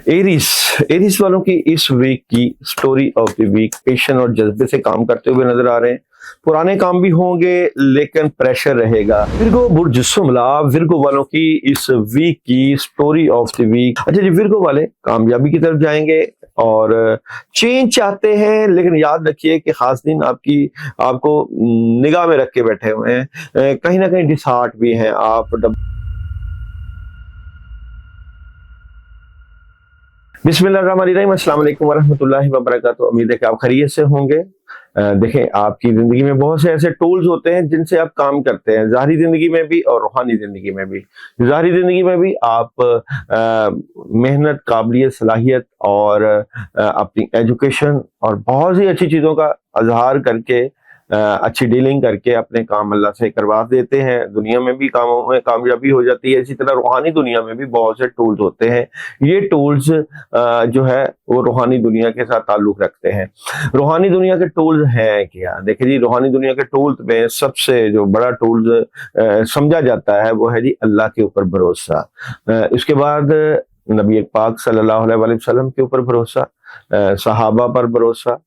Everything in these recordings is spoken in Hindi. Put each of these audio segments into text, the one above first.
एरिस एरिस वालों की इस वीक की स्टोरी ऑफ द वीक पेशन और जज्बे से काम करते हुए नजर आ रहे हैं। पुराने काम भी होंगे लेकिन प्रेशर रहेगा। विर्गो बुर्ज जुमला विर्गो वालों की इस वीक की स्टोरी ऑफ द वीक। अच्छा जी, विर्गो वाले कामयाबी की तरफ जाएंगे और चेंज चाहते हैं, लेकिन याद रखिए कि खास दिन आपको निगाह में रख के बैठे हुए हैं। कहीं ना कहीं डिसहार्ट भी हैं आप। बिस्मिल्लाहिर्रहमानिर्रहीम, अस्सलाम वालेकुम वरहमतुल्लाहि वबरकातुहू। उम्मीद है कि आप खैरियत से होंगे। देखें, आपकी जिंदगी में बहुत से ऐसे टूल्स होते हैं जिनसे आप काम करते हैं, ज़ाहरी जिंदगी में भी और रूहानी जिंदगी में भी। ज़ाहरी जिंदगी में भी आप मेहनत, काबिलियत, सलाहियत और अपनी एजुकेशन और बहुत सी अच्छी चीज़ों का इजहार करके अच्छी डीलिंग करके अपने काम अल्लाह से करवा देते हैं। दुनिया में भी कामों में कामयाबी हो जाती है। इसी तरह रूहानी दुनिया में भी बहुत से टूल्स होते हैं। ये टूल्स जो है वो रूहानी दुनिया के साथ ताल्लुक रखते हैं। रूहानी दुनिया के टूल्स हैं क्या? देखिए जी, रूहानी दुनिया के टूल्स में सबसे जो बड़ा टूल्स समझा जाता है वो है जी अल्लाह के ऊपर भरोसा। इसके बाद नबी पाक सल्लल्लाहु अलैहि वसल्लम के ऊपर भरोसा, सहाबा पर भरोसा,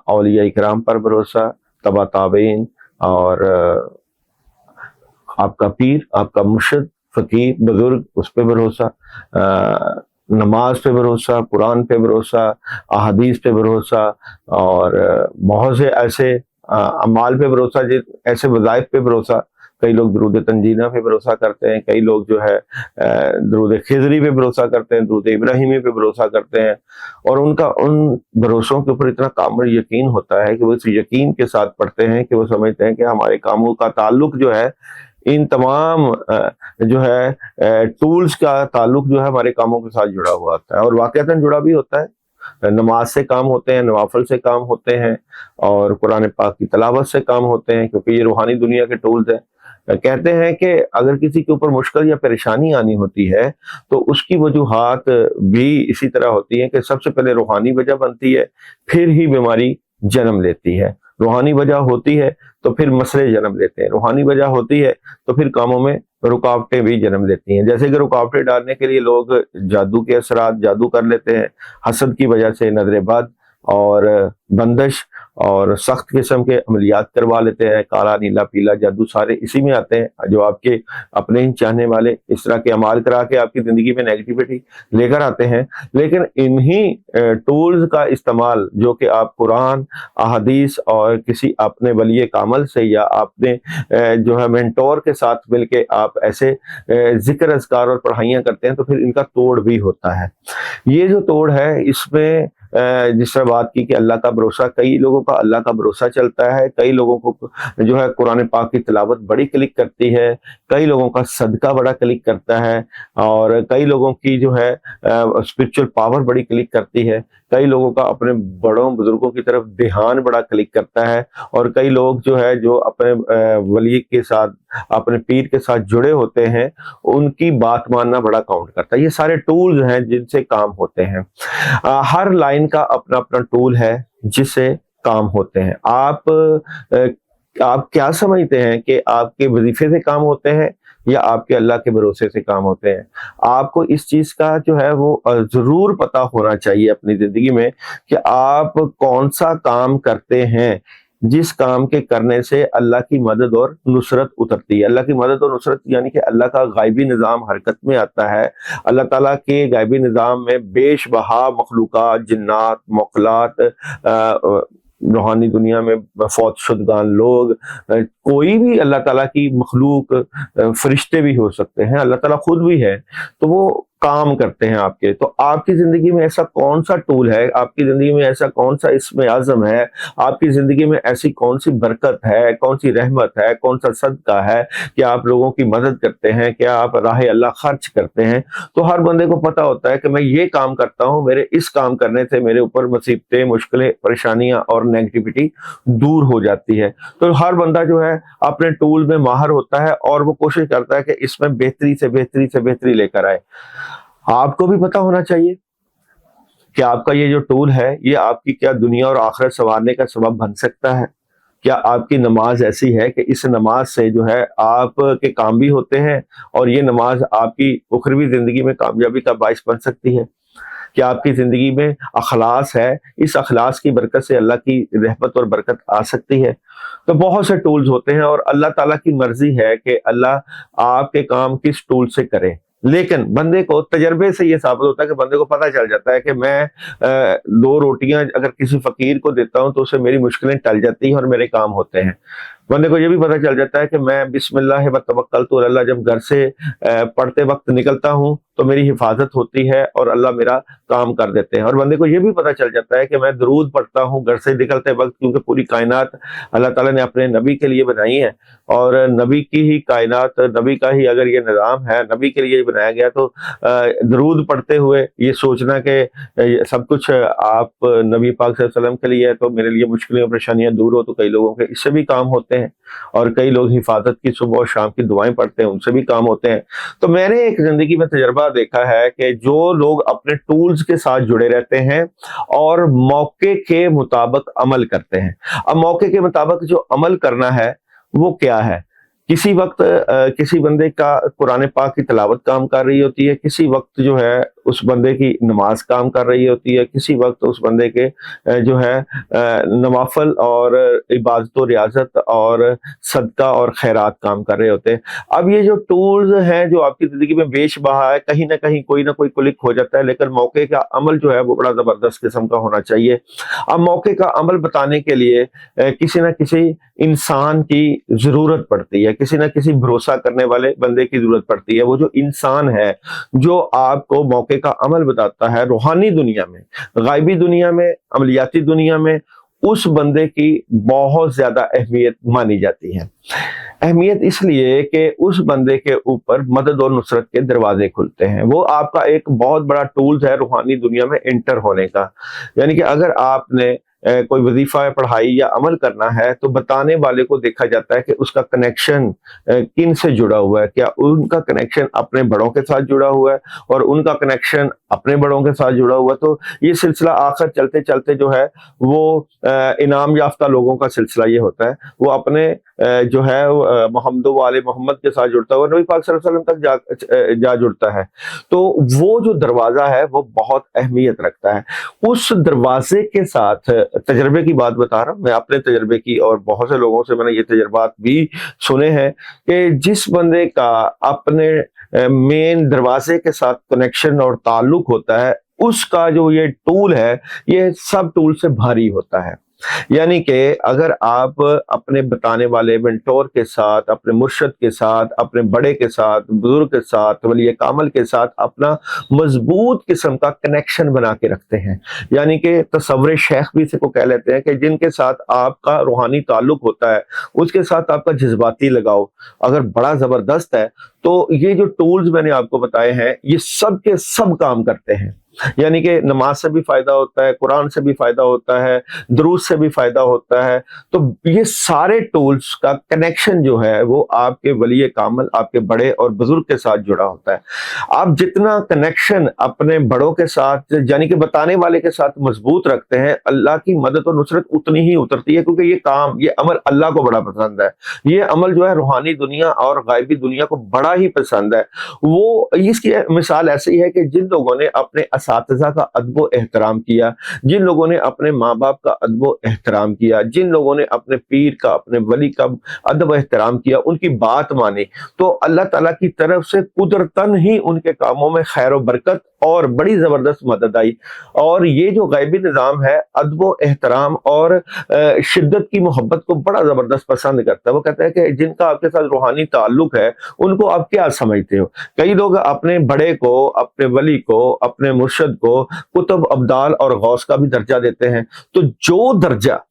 औलिया इकराम पर भरोसा, तबा ताबीन और आपका पीर, आपका मुर्शिद, फकीर, बुजुर्ग, उस पे भरोसा, नमाज पे भरोसा, कुरान पे भरोसा, अहादीस पे भरोसा और बहुत से ऐसे अमाल पे भरोसा, ऐसे वज़ाइफ पे भरोसा। कई लोग दुरूद तंजीना पे भरोसा करते हैं, कई लोग जो है दुरूद खिजरी पे भरोसा करते हैं, दुरूद इब्राहिमी पे भरोसा करते हैं और उनका उन भरोसों के ऊपर इतना कामिल यकीन होता है कि वो इस यकीन के साथ पढ़ते हैं कि वो समझते हैं कि हमारे कामों का ताल्लुक जो है इन तमाम जो है टूल्स का ताल्लुक जो है हमारे कामों के साथ जुड़ा हुआ होता है और वाकईतन जुड़ा भी होता है। नमाज से काम होते हैं, नवाफल से काम होते हैं और कुरान पाक की तलावत से काम होते हैं, क्योंकि ये रूहानी दुनिया के टूल्स हैं। कहते हैं कि अगर किसी के ऊपर मुश्किल या परेशानी आनी होती है तो उसकी वजूहात भी इसी तरह होती है कि सबसे पहले रूहानी वजह बनती है, फिर ही बीमारी जन्म लेती है। रूहानी वजह होती है तो फिर मसले जन्म लेते हैं, रूहानी वजह होती है तो फिर कामों में रुकावटें भी जन्म लेती हैं। जैसे कि रुकावटें डालने के लिए लोग जादू के असरात जादू कर लेते हैं, हसद की वजह से नजर बद और बंदिश और सख्त किस्म के अमलियात करवा लेते हैं। काला, नीला, पीला जादू सारे इसी में आते हैं, जो आपके अपने ही चाहने वाले इस तरह के अमाल करा के आपकी जिंदगी में नेगेटिविटी लेकर आते हैं। लेकिन इन्हीं टूल्स का इस्तेमाल जो कि आप कुरान, अहादीस और किसी अपने वली कामल से या अपने जो है मेंटोर के साथ मिलके आप ऐसे जिक्र अज़कार और पढ़ाइयाँ करते हैं तो फिर इनका तोड़ भी होता है। ये जो तोड़ है इसमें जिस तरह बात की कि अल्लाह का भरोसा, कई लोगों का अल्लाह का भरोसा चलता है, कई लोगों को जो है कुरान पाक की तिलावत बड़ी क्लिक करती है, कई लोगों का सदका बड़ा क्लिक करता है और कई लोगों की जो है स्पिरिचुअल पावर बड़ी क्लिक करती है, कई लोगों का अपने बड़ों बुजुर्गों की तरफ ध्यान बड़ा क्लिक करता है और कई लोग जो है जो अपने वली के साथ, अपने पीर के साथ जुड़े होते हैं, उनकी बात मानना बड़ा काउंट करता है। ये सारे टूल्स हैं जिनसे काम होते हैं। हर लाइन का अपना अपना टूल है जिससे काम होते हैं। आप क्या समझते हैं कि आपके वजीफे से काम होते हैं या आपके अल्लाह के भरोसे से काम होते हैं? आपको इस चीज का जो है वो जरूर पता होना चाहिए अपनी जिंदगी में कि आप कौन सा काम करते हैं जिस काम के करने से अल्लाह की मदद और नुसरत उतरती है। अल्लाह की मदद और नुसरत यानी कि अल्लाह का गायबी निज़ाम हरकत में आता है। अल्लाह ताला के गायबी निज़ाम में बेशबहा मखलूक़ात, जिन्नात, मौखलात, रूहानी दुनिया में फौत शुदगान लोग, कोई भी अल्लाह ताला की मखलूक, फरिश्ते भी हो सकते हैं, अल्लाह ताला खुद भी है, तो वो काम करते हैं आपके। तो आपकी जिंदगी में ऐसा कौन सा टूल है, आपकी जिंदगी में ऐसा कौन सा इसमें आजम है, आपकी जिंदगी में ऐसी कौन सी बरकत है, कौन सी रहमत है, कौन सा सदका है कि आप लोगों की मदद करते हैं, क्या आप राह अल्लाह खर्च करते हैं। तो हर बंदे को पता होता है कि मैं ये काम करता हूँ, मेरे इस काम करने से मेरे ऊपर मुसीबतें, मुश्किलें, परेशानियां और नेगेटिविटी दूर हो जाती है। तो हर बंदा जो है अपने टूल में माहिर होता है और वो कोशिश करता है कि इसमें बेहतरी से बेहतरी से बेहतरी लेकर आए। आपको भी पता होना चाहिए कि आपका ये जो टूल है ये आपकी क्या दुनिया और आखिरत संवारने का सबब बन सकता है। क्या आपकी नमाज ऐसी है कि इस नमाज से जो है आपके काम भी होते हैं और ये नमाज आपकी उखरवी जिंदगी में कामयाबी का बाइस बन सकती है। कि आपकी ज़िंदगी में अखलास है, इस अखलास की बरकत से अल्लाह की रहमत और बरकत आ सकती है। तो बहुत से टूल्स होते हैं और अल्लाह ताला की मर्ज़ी है कि अल्लाह आपके काम किस टूल से करे। लेकिन बंदे को तजर्बे से ये साबित होता है कि बंदे को पता चल जाता है कि मैं 2 रोटियाँ अगर किसी फ़कीर को देता हूँ तो उससे मेरी मुश्किलें टल जाती हैं और मेरे काम होते हैं। बंदे को ये भी पता चल जाता है कि मैं बिस्मिल्लाह व तवक्कलतु अलल्लाह जब घर से पढ़ते वक़्त निकलता हूँ तो मेरी हिफाज़त होती है और अल्लाह मेरा काम कर देते हैं। और बंदे को ये भी पता चल जाता है कि मैं दरूद पढ़ता हूँ घर से निकलते वक़्त, क्योंकि पूरी कायनात अल्लाह ताला ने अपने नबी के लिए बनाई है और नबी की ही कायनात, नबी का ही अगर ये निज़ाम है, नबी के लिए बनाया गया, तो दरूद पढ़ते हुए ये सोचना कि सब कुछ आप नबी पाक सल्लल्लाहु अलैहि वसल्लम के लिए है तो मेरे लिए मुश्किलें और परेशानियाँ दूर हो, तो कई लोगों के इससे भी काम होते हैं। और कई लोग हिफाजत की सुबह और शाम की दुआएं पढ़ते हैं, उनसे भी काम होते हैं। तो मैंने एक ज़िंदगी में तजुर्बा देखा है कि जो लोग अपने टूल्स के साथ जुड़े रहते हैं और मौके के मुताबिक अमल करते हैं। अब मौके के मुताबिक जो अमल करना है वो क्या है? किसी वक़्त किसी बंदे का कुरान पाक की तिलावत काम कर रही होती है, किसी वक़्त जो है उस बंदे की नमाज काम कर रही होती है, किसी वक़्त उस बंदे के जो है नवाफ़िल और इबादत और रियाज़त और सदका और खैरात काम कर रहे होते हैं। अब ये जो टूल्स हैं जो आपकी ज़िंदगी में बेशबहा है, कहीं न कहीं कोई न कोई क्लिक हो जाता है, लेकिन मौके का अमल जो है वो बड़ा ज़बरदस्त किस्म का होना चाहिए। अब मौके का अमल बताने के लिए किसी न किसी इंसान की ज़रूरत पड़ती है, किसी न किसी भरोसा करने वाले बंदे की ज़रूरत पड़ती है। वो जो इंसान है, जो आपको मौके का अमल बताता है रूहानी दुनिया में, गायबी दुनिया में, अमलियाती दुनिया में, उस बंदे की बहुत ज़्यादा अहमियत मानी जाती है। अहमियत इसलिए कि उस बंदे के ऊपर मदद और नुसरत के दरवाजे खुलते हैं। वो आपका एक बहुत बड़ा टूल्स है रूहानी दुनिया में एंटर होने का। यानी कि अगर आपने कोई वजीफा या पढ़ाई या अमल करना है तो बताने वाले को देखा जाता है कि उसका कनेक्शन किन से जुड़ा हुआ है। क्या उनका कनेक्शन अपने बड़ों के साथ जुड़ा हुआ है और उनका कनेक्शन अपने बड़ों के साथ जुड़ा हुआ है। तो ये सिलसिला आखिर चलते चलते जो है वो इनाम याफ्ता लोगों का सिलसिला ये होता है। वो अपने जो है मोहम्मद वाले मोहम्मद के साथ जुड़ता है और नबी पाक सल्लल्लाहु अलैहि वसल्लम तक जा जुड़ता है। तो वो जो दरवाजा है वो बहुत अहमियत रखता है। उस दरवाजे के साथ तजर्बे की बात बता रहा हूँ मैं, अपने तजर्बे की, और बहुत से लोगों से मैंने ये तजर्बात भी सुने हैं कि जिस बंदे का अपने मेन दरवाजे के साथ कनेक्शन और ताल्लुक होता है, उसका जो ये टूल है ये सब टूल से भारी होता है। यानी कि अगर आप अपने बताने वाले मेंटोर के साथ, अपने मुर्शद के साथ, अपने बड़े के साथ, बुजुर्ग के साथ, वली कामिल के साथ अपना मजबूत किस्म का कनेक्शन बना के रखते हैं, यानी कि तसव्वुर शेख भी इसे को कह लेते हैं कि जिनके साथ आपका रूहानी ताल्लुक होता है, उसके साथ आपका जज्बाती लगाव अगर बड़ा जबरदस्त है, तो ये जो टूल्स मैंने आपको बताए हैं ये सब के सब काम करते हैं। यानी कि नमाज से भी फायदा होता है, कुरान से भी फायदा होता है, दुरूद से भी फायदा होता है। तो ये सारे टूल्स का कनेक्शन जो है वो आपके वली कामिल, आपके बड़े और बुजुर्ग के साथ जुड़ा होता है। आप जितना कनेक्शन अपने बड़ों के साथ यानी कि बताने वाले के साथ मजबूत रखते हैं, अल्लाह की मदद और नुसरत उतनी ही उतरती है, क्योंकि ये काम, ये अमल अल्लाह को बड़ा पसंद है। ये अमल जो है रूहानी दुनिया और गायबी दुनिया को बड़ा ही पसंद है। वो इसकी मिसाल ऐसी है कि जिन लोगों ने अपने असातिज़ा का अदब एहतराम किया, जिन लोगों ने अपने माँ बाप का अदब एहतराम किया, जिन लोगों ने अपने पीर का, अपने वली का अदब एहतराम किया, उनकी बात मानी, तो अल्लाह ताला की तरफ से कुदरतन ही उनके कामों में खैर और बरकत और बड़ी जबरदस्त मदद आई। और ये जो गायबी निज़ाम है अदब एहतराम और शिद्दत की मोहब्बत को बड़ा जबरदस्त पसंद करता है। वो कहता है कि जिनका आपके साथ रूहानी ताल्लुक है उनको आप क्या समझते हो। कई लोग अपने बड़े को, अपने वली को, अपने मुर्शद को कुतुब, अब्दाल और गौस का भी दर्जा देते हैं। तो जो दर्जा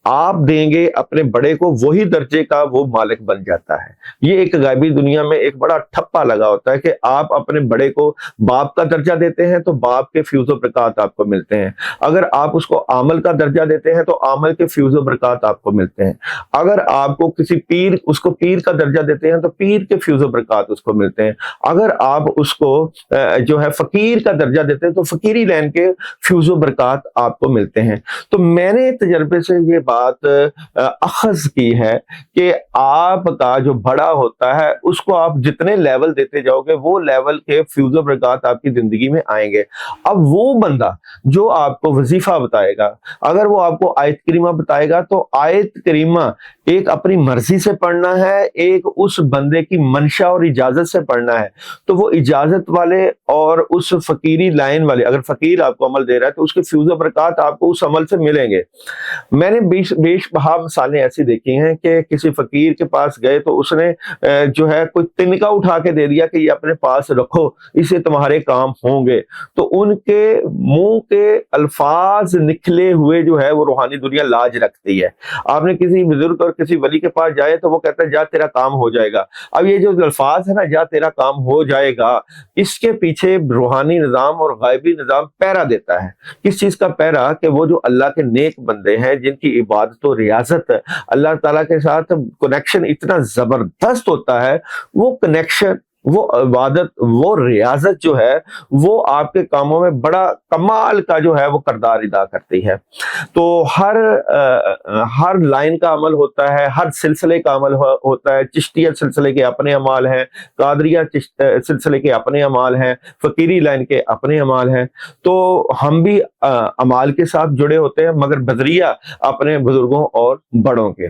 आप देंगे अपने बड़े को, वही दर्जे का वो मालिक बन जाता है। ये एक गायबी दुनिया में एक बड़ा ठप्पा लगा होता है कि आप अपने बड़े को बाप का दर्जा देते हैं तो बाप के फ्यूज व बरकत आपको मिलते हैं। अगर आप उसको आमल का दर्जा देते हैं तो आमल के फ्यूज व बरकत आपको मिलते हैं। अगर आपको किसी पीर, उसको पीर का दर्जा देते हैं तो पीर के फ्यूज व बरकत उसको मिलते हैं। अगर आप उसको जो है फकीर का दर्जा देते हैं तो फकीरी लैन के फ्यूज व बरकत आपको मिलते हैं। तो मैंने तजर्बे से ये बात अखज़ की है कि आपका जो बड़ा होता है उसको आप जितने लेवल देते जाओगे वो लेवल के फ्यूज़ बरक़ात आपकी ज़िंदगी में आएँगे। अब वो बंदा जो आपको वज़ीफ़ा बताएगा, अगर वो आपको आयत करीमा बताएगा तो आयत करीमा एक अपनी मर्ज़ी से पढ़ना है, एक उस बंदे की मंशा और इजाज़त से पढ़ना है। तो वो इजाज़त वाले और उस फ़कीरी लाइन वाले, अगर फ़कीर आपको अमल दे रहा है तो उसके फ्यूज़ बरक़ात आपको उस अमल से मिलेंगे। मैंने बेशबहा मिसालें ऐसी देखी हैं कि किसी फ़कीर के पास गए तो उसने जो है कोई तिनका उठा के दे दिया कि ये अपने पास रखो, इससे तुम्हारे काम होंगे। तो उनके मुँह के अल्फाज निकले हुए जो है वो रूहानी दुनिया लाज रखती है। आपने किसी बुजुर्ग और किसी वली के पास जाए तो वो कहता है जा तेरा काम हो जाएगा। अब ये जो अल्फाज है ना, जा तेरा काम हो जाएगा, इसके पीछे रूहानी निज़ाम और गायबी निज़ाम पहरा देता है। किस चीज़ का पहरा? कि वो जो अल्लाह के नेक बंदे हैं जिनकी इबादत और रियाज़त अल्लाह ताला के साथ कनेक्शन इतना ज़बरदस्त होता है, वो कनेक्शन, वो इबादत, वो रियाज़त जो है वो आपके कामों में बड़ा कमाल का जो है वो किरदार अदा करती है। तो हर लाइन का अमल होता है, हर सिलसिले का अमल होता है। चिश्तिया सिलसिले के अपने अमाल हैं, कादरिया सिलसिले के अपने अमाल हैं, फ़कीरी लाइन के अपने अमाल हैं। तो हम भी अमाल के साथ जुड़े होते हैं, मगर बदरिया अपने बुजुर्गों और बड़ों के।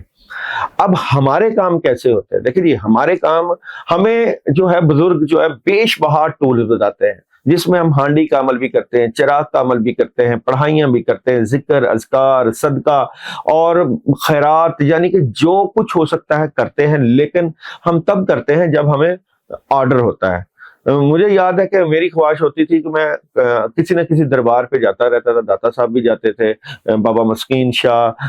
अब हमारे काम कैसे होते हैं? देखिए जी, हमारे काम, हमें जो है बुजुर्ग जो है बेशबहा टूल्स बताते हैं, जिसमें हम हांडी का अमल भी करते हैं, चिराग का अमल भी करते हैं, पढ़ाइयाँ भी करते हैं, ज़िक्र, अज़कार, सदका और खैरात, यानी कि जो कुछ हो सकता है करते हैं। लेकिन हम तब करते हैं जब हमें ऑर्डर होता है। मुझे याद है कि मेरी ख्वाहिश होती थी कि मैं किसी न किसी दरबार पे जाता रहता था। दाता साहब भी जाते थे, बाबा मस्कीन शाह,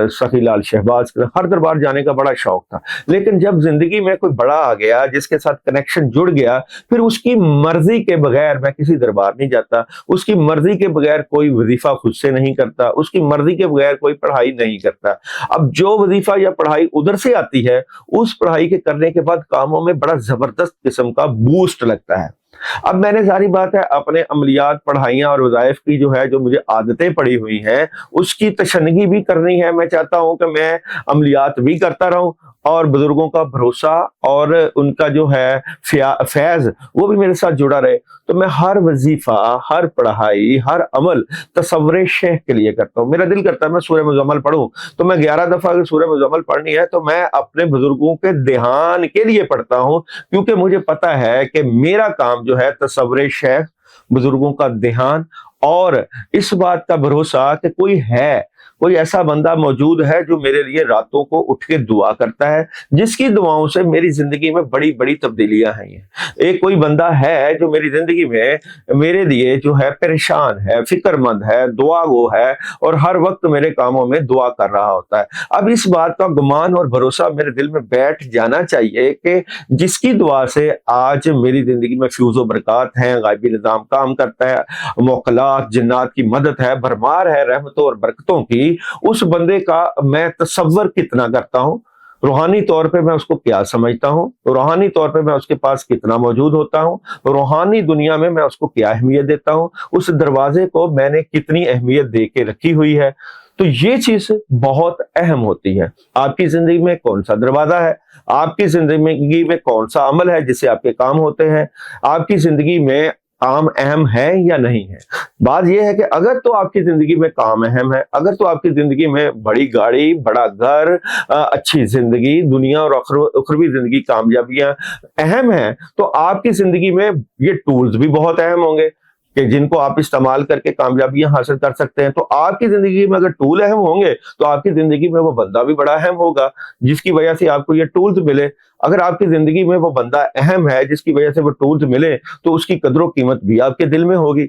सखी लाल शहबाज, हर दरबार जाने का बड़ा शौक था। लेकिन जब जिंदगी में कोई बड़ा आ गया जिसके साथ कनेक्शन जुड़ गया, फिर उसकी मर्जी के बगैर मैं किसी दरबार नहीं जाता, उसकी मर्जी के बगैर कोई वजीफा खुद से नहीं करता, उसकी मर्जी के बगैर कोई पढ़ाई नहीं करता। अब जो वजीफा या पढ़ाई उधर से आती है, उस पढ़ाई के करने के बाद कामों में बड़ा जबरदस्त किस्म का बूस्ट लगता है। अब मैंने सारी बात है अपने अमलियात, पढ़ाइयाँ और वज़ाइफ की जो है, जो मुझे आदतें पड़ी हुई हैं, उसकी तशन्नगी भी करनी है। मैं चाहता हूँ कि मैं अमलियात भी करता रहूँ और बुजुर्गों का भरोसा और उनका जो है फैज़ वो भी मेरे साथ जुड़ा रहे। तो मैं हर वजीफा, हर पढ़ाई, हर अमल तसव्वुर शेख के लिए करता हूँ। मेरा दिल करता है मैं सूरह मुज़म्मिल पढ़ूँ, तो मैं 11 दफ़ा अगर सूरह मुज़म्मिल पढ़नी है तो मैं अपने बुजुर्गों के ध्यान के लिए पढ़ता हूँ, क्योंकि मुझे पता है कि मेरा काम जो है तसव्वुर शेख, बुजुर्गों का ध्यान और इस बात का भरोसा कि कोई ऐसा बंदा मौजूद है जो मेरे लिए रातों को उठ के दुआ करता है, जिसकी दुआओं से मेरी जिंदगी में बड़ी बड़ी तब्दीलियां आई हैं। एक कोई बंदा है जो मेरी जिंदगी में मेरे लिए जो है परेशान है, फिक्रमंद है, दुआ गो है और हर वक्त मेरे कामों में दुआ कर रहा होता है। अब इस बात का गुमान और भरोसा मेरे दिल में बैठ जाना चाहिए कि जिसकी दुआ से आज मेरी जिंदगी में फ्यूज़ बरक़ात हैं, गायबी निज़ाम काम करता है, मौकलात जिन्नात की मदद है, भरमार है रहमतों और बरकतों की, उस बंदे का मैं तसव्वुर कितना करता हूं, रूहानी तौर पे मैं उसको क्या समझता हूं, रूहानी तौर पे मैं उसके पास कितना मौजूद होता हूं, रूहानी दुनिया में मैं उसको क्या अहमियत देता हूं, उस दरवाजे को मैंने कितनी अहमियत दे के रखी हुई है। तो ये चीज बहुत अहम होती है। आपकी जिंदगी में कौन सा दरवाजा है, आपकी जिंदगी में कौन सा अमल है जिससे आपके काम होते हैं, आपकी जिंदगी में काम अहम है या नहीं है। बात यह है कि अगर तो आपकी जिंदगी में काम अहम है, अगर तो आपकी जिंदगी में बड़ी गाड़ी, बड़ा घर, अच्छी जिंदगी, दुनिया और उखरवी जिंदगी, कामयाबियां अहम है, तो आपकी जिंदगी में ये टूल्स भी बहुत अहम होंगे कि जिनको आप इस्तेमाल करके कामयाबियां हासिल कर सकते हैं। तो आपकी जिंदगी में अगर टूल अहम होंगे तो आपकी जिंदगी में वो बंदा भी बड़ा अहम होगा जिसकी वजह से आपको ये टूल्स मिले। अगर आपकी जिंदगी में वो बंदा अहम है जिसकी वजह से वो टूल्स मिले, तो उसकी कदर कीमत भी आपके दिल में होगी।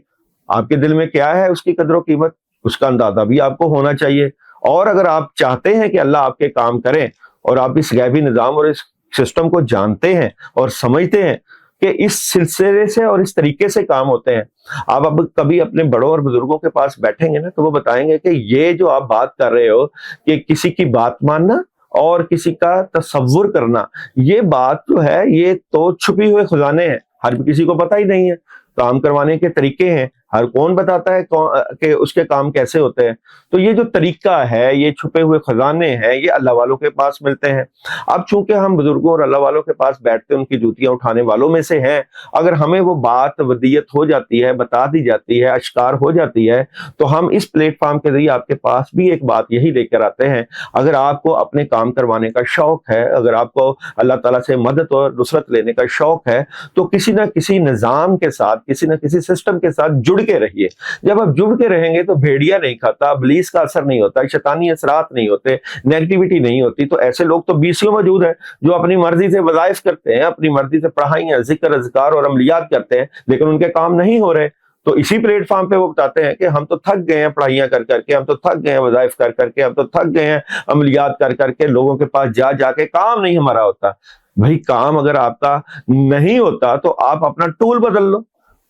आपके दिल में क्या है उसकी कदर कीमत, उसका अंदाजा भी आपको होना चाहिए। और अगर आप चाहते हैं कि अल्लाह आपके काम करें और आप इस गैबी निज़ाम और इस सिस्टम को जानते हैं और समझते हैं कि इस सिलसिले से और इस तरीके से काम होते हैं, आप अब कभी अपने बड़ों और बुजुर्गों के पास बैठेंगे ना, तो वो बताएंगे कि ये जो आप बात कर रहे हो कि किसी की बात मानना और किसी का तसव्वुर करना, ये बात जो है ये तो छुपी हुए खजाने हैं, हर किसी को पता ही नहीं है। काम करवाने के तरीके हैं, हर कौन बताता है कि उसके काम कैसे होते हैं। तो ये जो तरीका है, ये छुपे हुए खजाने हैं, ये अल्लाह वालों के पास मिलते हैं। अब चूंकि हम बुजुर्गों और अल्लाह वालों के पास बैठते उनकी जूतियां उठाने वालों में से हैं, अगर हमें वो बात वदीयत हो जाती है, बता दी जाती है, अश्कार हो जाती है, तो हम इस प्लेटफॉर्म के जरिए आपके पास भी एक बात यही लेकर आते हैं। अगर आपको अपने काम करवाने का शौक है, अगर आपको अल्लाह ताला से मदद और नुसरत लेने का शौक है, तो किसी ना किसी निजाम के साथ, किसी ना किसी सिस्टम के साथ जुड़ के रहिए। जब आप जुड़ के रहेंगे तो भेड़िया नहीं खाता, इब्लीस का असर नहीं होता, शैतानी असरात नहीं होते, नेगेटिविटी नहीं होती। तो ऐसे लोग तो बीसियों मौजूद हैं जो अपनी मर्जी से वज़ाइफ करते हैं, अपनी मर्जी से पढ़ाइयां, जिक्र, अज़कार और अमलियात करते हैं, लेकिन उनके काम नहीं हो रहे। तो इसी प्लेटफॉर्म पे वो बताते हैं कि हम तो थक गए हैं पढ़ाइयां कर करके, हम तो थक गए हैं वज़ाइफ कर करके, हम तो थक गए हैं अमलियात कर करके, लोगों के पास जा जाके काम नहीं हमारा होता। भाई काम अगर आपका नहीं होता तो आप अपना टूल बदल लो,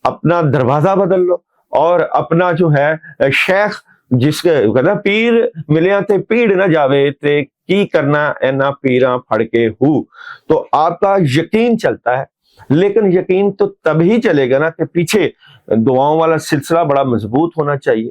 अपना दरवाजा बदल लो, और अपना जो है शेख, जिसके कहना पीर मिलिया थे पीड़ ना जावे ते की करना एना पीरा फड़ के हु। तो आपका यकीन चलता है, लेकिन यकीन तो तभी चलेगा ना कि पीछे दुआओं वाला सिलसिला बड़ा मजबूत होना चाहिए,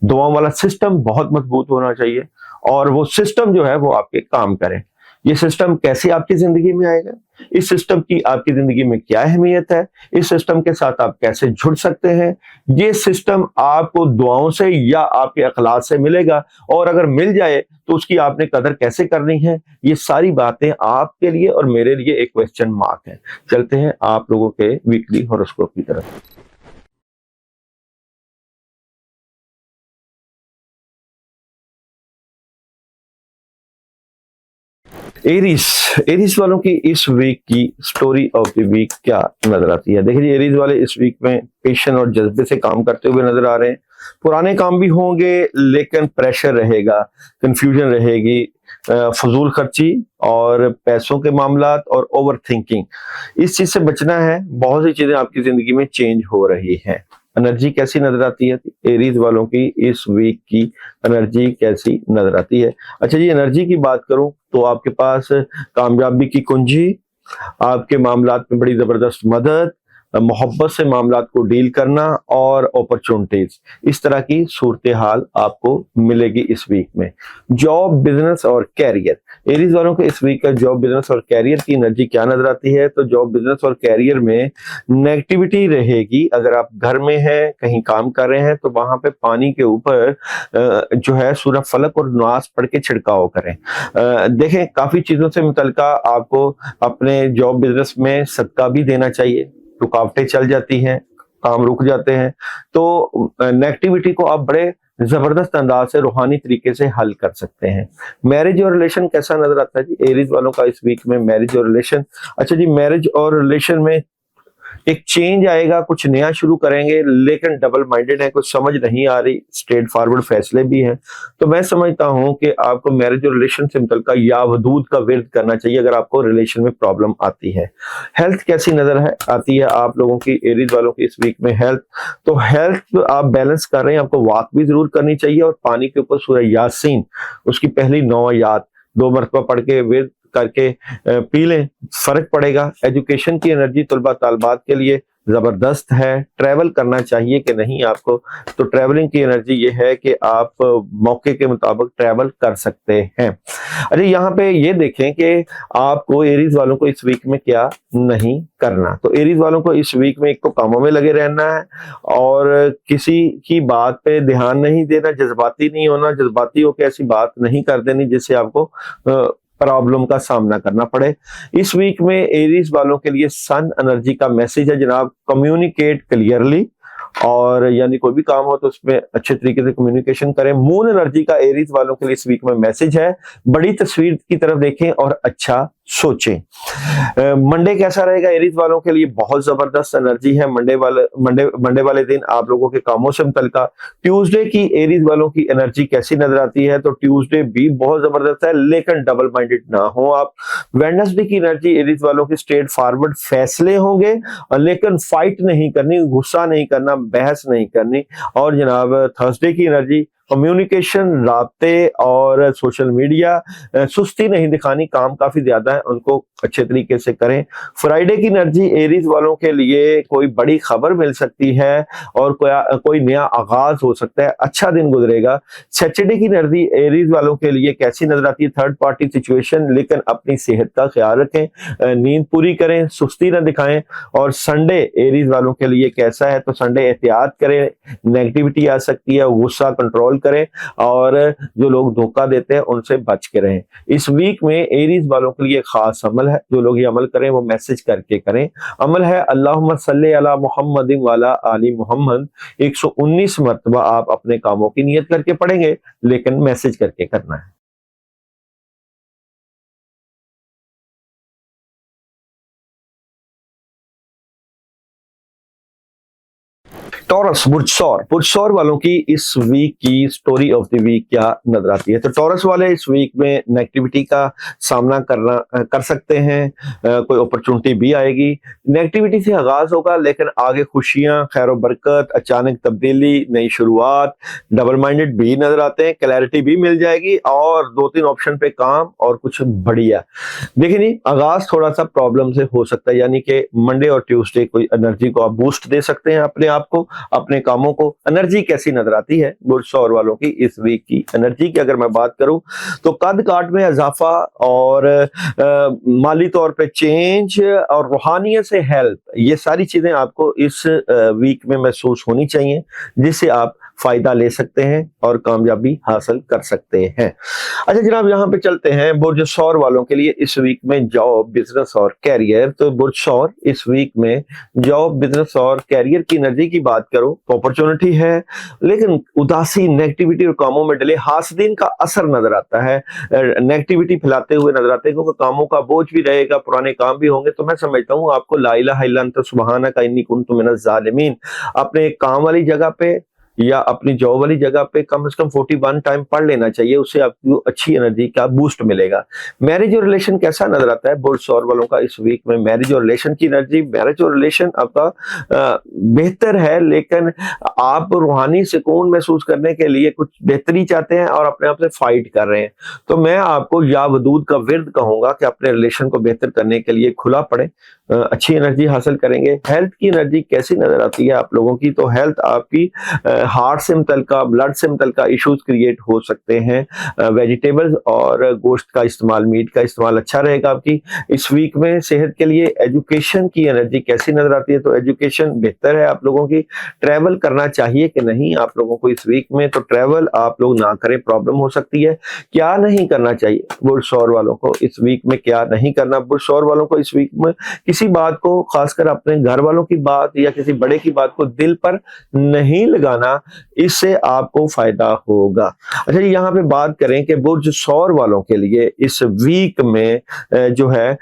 दुआओं वाला सिस्टम बहुत मजबूत होना चाहिए, और वो सिस्टम जो है वो आपके काम करे। ये सिस्टम कैसे आपकी जिंदगी में आएगा, इस सिस्टम की आपकी जिंदगी में क्या अहमियत है, इस सिस्टम के साथ आप कैसे जुड़ सकते हैं, ये सिस्टम आपको दुआओं से या आपके अखलाक से मिलेगा, और अगर मिल जाए तो उसकी आपने कदर कैसे करनी है, ये सारी बातें आपके लिए और मेरे लिए एक क्वेश्चन मार्क है। चलते हैं आप लोगों के वीकली हॉरोस्कोप की तरफ। एरीज, एरीज वालों की इस वीक की स्टोरी ऑफ द वीक क्या नजर आती है? देखिए, एरीज वाले इस वीक में पेशन और जज्बे से काम करते हुए नजर आ रहे हैं। पुराने काम भी होंगे लेकिन प्रेशर रहेगा, कंफ्यूजन रहेगी, फजूल खर्ची और पैसों के मामलात और ओवर थिंकिंग, इस चीज से बचना है। बहुत सी चीजें आपकी जिंदगी में चेंज हो रही हैं। एनर्जी कैसी नजर आती है एरीज वालों की इस वीक की? एनर्जी कैसी नजर आती है? अच्छा जी, एनर्जी की बात करूं तो आपके पास कामयाबी की कुंजी, आपके मामलात में बड़ी जबरदस्त मदद, मोहब्बत से मामलात को डील करना और अपॉर्चुनिटीज, इस तरह की सूरत हाल आपको मिलेगी इस वीक में। जॉब, बिजनेस और कैरियर, एरीज वालों को इस वीक का जॉब, बिजनेस और कैरियर की एनर्जी क्या नजर आती है? तो जॉब, बिजनेस और कैरियर में नेगेटिविटी रहेगी। अगर आप घर में हैं, कहीं काम कर रहे हैं, तो वहां पे पानी के ऊपर जो है सूरह फलक और नास पढ़ के छिड़काव करें। देखें, काफी चीजों से मुतल्लिका आपको अपने जॉब बिजनेस में सदका भी देना चाहिए। रुकावटें चल जाती हैं, काम रुक जाते हैं, तो नेगेटिविटी को आप बड़े जबरदस्त अंदाज से रूहानी तरीके से हल कर सकते हैं। मैरिज और रिलेशन कैसा नजर आता है जी एरीज वालों का इस वीक में? मैरिज और रिलेशन, अच्छा जी, मैरिज और रिलेशन में एक चेंज आएगा, कुछ नया शुरू करेंगे, लेकिन डबल माइंडेड है, कुछ समझ नहीं आ रही, स्ट्रेट फॉरवर्ड फैसले भी हैं। तो मैं समझता हूं कि आपको मैरिज और रिलेशन से मुतल्लिका या वदूद का विर्द करना चाहिए अगर आपको रिलेशन में प्रॉब्लम आती है। हेल्थ कैसी नजर आती है आप लोगों की एरीज वालों की इस वीक में? हेल्थ, तो हेल्थ आप बैलेंस कर रहे हैं, आपको वॉक भी जरूर करनी चाहिए, और पानी के ऊपर सूरह यासीन उसकी पहली 9 आयत 2 मरतबा पढ़ के विर्द करके पी लें, फर्क पड़ेगा। एजुकेशन की एनर्जी तलबा तालबात के लिए जबरदस्त है। ट्रैवल करना चाहिए कि नहीं आपको? तो ट्रैवलिंग की एनर्जी ये है कि आप मौके के मुताबिक ट्रैवल कर सकते हैं। अरे यहाँ पे ये देखें कि आपको एरीज वालों को इस वीक में क्या नहीं करना। तो एरीज वालों को इस वीक में एक तो कामों में लगे रहना है, और किसी की बात पे ध्यान नहीं देना, जज्बाती नहीं होना, जज्बाती होकर ऐसी बात नहीं कर देनी जिससे आपको प्रॉब्लम का सामना करना पड़े। इस वीक में एरीज वालों के लिए सन एनर्जी का मैसेज है जनाब, कम्युनिकेट क्लियरली, और यानी कोई भी काम हो तो उसमें अच्छे तरीके से कम्युनिकेशन करें। मून एनर्जी का एरीज वालों के लिए इस वीक में मैसेज है, बड़ी तस्वीर की तरफ देखें और अच्छा सोचें। मंडे कैसा रहेगा एरीज वालों के लिए? बहुत जबरदस्त एनर्जी है मंडे वाले दिन आप लोगों के कामों से मुतल्लिका। ट्यूसडे की एरीज वालों की एनर्जी कैसी नजर आती है? तो ट्यूसडे भी बहुत जबरदस्त है, लेकिन डबल माइंडेड ना हो आप। वेडनेसडे की एनर्जी एरीज वालों की स्ट्रेट फॉरवर्ड फैसले होंगे, लेकिन फाइट नहीं करनी, गुस्सा नहीं करना, बहस नहीं करनी। और जनाब थर्सडे की एनर्जी कम्युनिकेशन, राब्ते और सोशल मीडिया, सुस्ती नहीं दिखानी, काम काफी ज्यादा है, उनको अच्छे तरीके से करें। फ्राइडे की एनर्जी एरीज वालों के लिए कोई बड़ी खबर मिल सकती है और कोई नया आगाज हो सकता है, अच्छा दिन गुजरेगा। सैटरडे की एनर्जी एरीज वालों के लिए कैसी नजर आती है? थर्ड पार्टी सिचुएशन, लेकिन अपनी सेहत का ख्याल रखें, नींद पूरी करें, सुस्ती न दिखाएं। और संडे एरीज वालों के लिए कैसा है? तो संडे एहतियात करें, नेगेटिविटी आ सकती है, गुस्सा कंट्रोल करें और जो लोग धोखा देते हैं उनसे बच के रहें। इस वीक में एरीज वालों के लिए खास अमल है, जो लोग ये अमल करें वो मैसेज करके करें। अमल है अल्लाहुम्मा सल्ली अला मुहम्मदिन वाला आली मुहम्मद, 119 मरतबा आप अपने कामों की नियत करके पढ़ेंगे, लेकिन मैसेज करके करना है। टॉरस, बुर्ज सौर वालों की इस वीक की स्टोरी ऑफ द वीक क्या नजर आती है? तो टॉरस वाले इस वीक में नेगेटिविटी का सामना कर सकते हैं, कोई अपॉर्चुनिटी भी आएगी। नेगेटिविटी से आगाज होगा, लेकिन आगे खुशियां, खैर बरकत, अचानक तब्दीली, नई शुरुआत, डबल माइंडेड भी नजर आते हैं, क्लैरिटी भी मिल जाएगी और 2-3 ऑप्शन पे काम और कुछ बढ़िया। देखिए नहीं, आगाज थोड़ा सा प्रॉब्लम से हो सकता है, यानी कि मंडे और ट्यूसडे कोई एनर्जी को आप बूस्ट दे सकते हैं, अपने आप को, अपने कामों को। एनर्जी कैसी नजर आती है बुर्ज सौर वालों की इस वीक की एनर्जी की अगर मैं बात करूं तो कद काट में इजाफा और माली तौर पे चेंज और रूहानियत से हेल्प, ये सारी चीजें आपको इस वीक में महसूस होनी चाहिए, जिससे आप फायदा ले सकते हैं और कामयाबी हासिल कर सकते हैं। अच्छा जनाब, यहाँ पे चलते हैं बुर्ज सौर वालों के लिए इस वीक में जॉब, बिजनेस और कैरियर। तो बुर्ज सौर इस वीक में जॉब, बिजनेस और कैरियर की एनर्जी की बात करूं तो अपॉर्चुनिटी है, लेकिन उदासी, नेगेटिविटी और कामों में डिले, हासिदीन का असर नजर आता है, नेगेटिविटी फैलाते हुए नजर आते हैं, क्योंकि कामों का बोझ भी रहेगा, पुराने काम भी होंगे। तो मैं समझता हूँ आपको ला इलाहा इल्ला अंत सुब्हानका इन्नी कुन्तु मिनज़ ज़ालिमीन अपने काम वाली जगह पे या अपनी जॉब वाली जगह पे कम से कम 41 टाइम पढ़ लेना चाहिए, उससे आपको अच्छी एनर्जी का बूस्ट मिलेगा। मैरिज और रिलेशन कैसा नजर आता है बुर्ज सौर वालों का इस वीक में? मैरिज और रिलेशन की एनर्जी, मैरिज और रिलेशन आपका बेहतर है, लेकिन आप रूहानी सुकून महसूस करने के लिए कुछ बेहतरी चाहते हैं और अपने आप से फाइट कर रहे हैं। तो मैं आपको या वदूद का विर्द कहूंगा कि अपने रिलेशन को बेहतर करने के लिए खुला पड़े, अच्छी एनर्जी हासिल करेंगे। हेल्थ की एनर्जी कैसी नजर आती है आप लोगों की? तो हेल्थ आपकी हार्ट से मुतल्लिका, ब्लड से मुतल्लिका इश्यूज क्रिएट हो सकते हैं। वेजिटेबल्स और गोश्त का इस्तेमाल, मीट का इस्तेमाल अच्छा रहेगा आपकी इस वीक में। सेहत के लिए एजुकेशन की एनर्जी कैसी नजर आती है? तो एजुकेशन बेहतर है आप लोगों की। ट्रैवल करना चाहिए कि नहीं आप लोगों को इस वीक में? तो ट्रैवल आप लोग ना करें, प्रॉब्लम हो सकती है। क्या नहीं करना चाहिए बुर्ज सौर वालों को इस वीक में? क्या नहीं करना बुर्ज सौर वालों को इस वीक में? किसी बात को, खासकर अपने घर वालों की बात या किसी बड़े की बात को दिल पर नहीं लगाना, इससे आपको फायदा होगा। अच्छा यहाँ पे बात करें कि बुर्ज सौर वालों के लिए इस वीक में जो है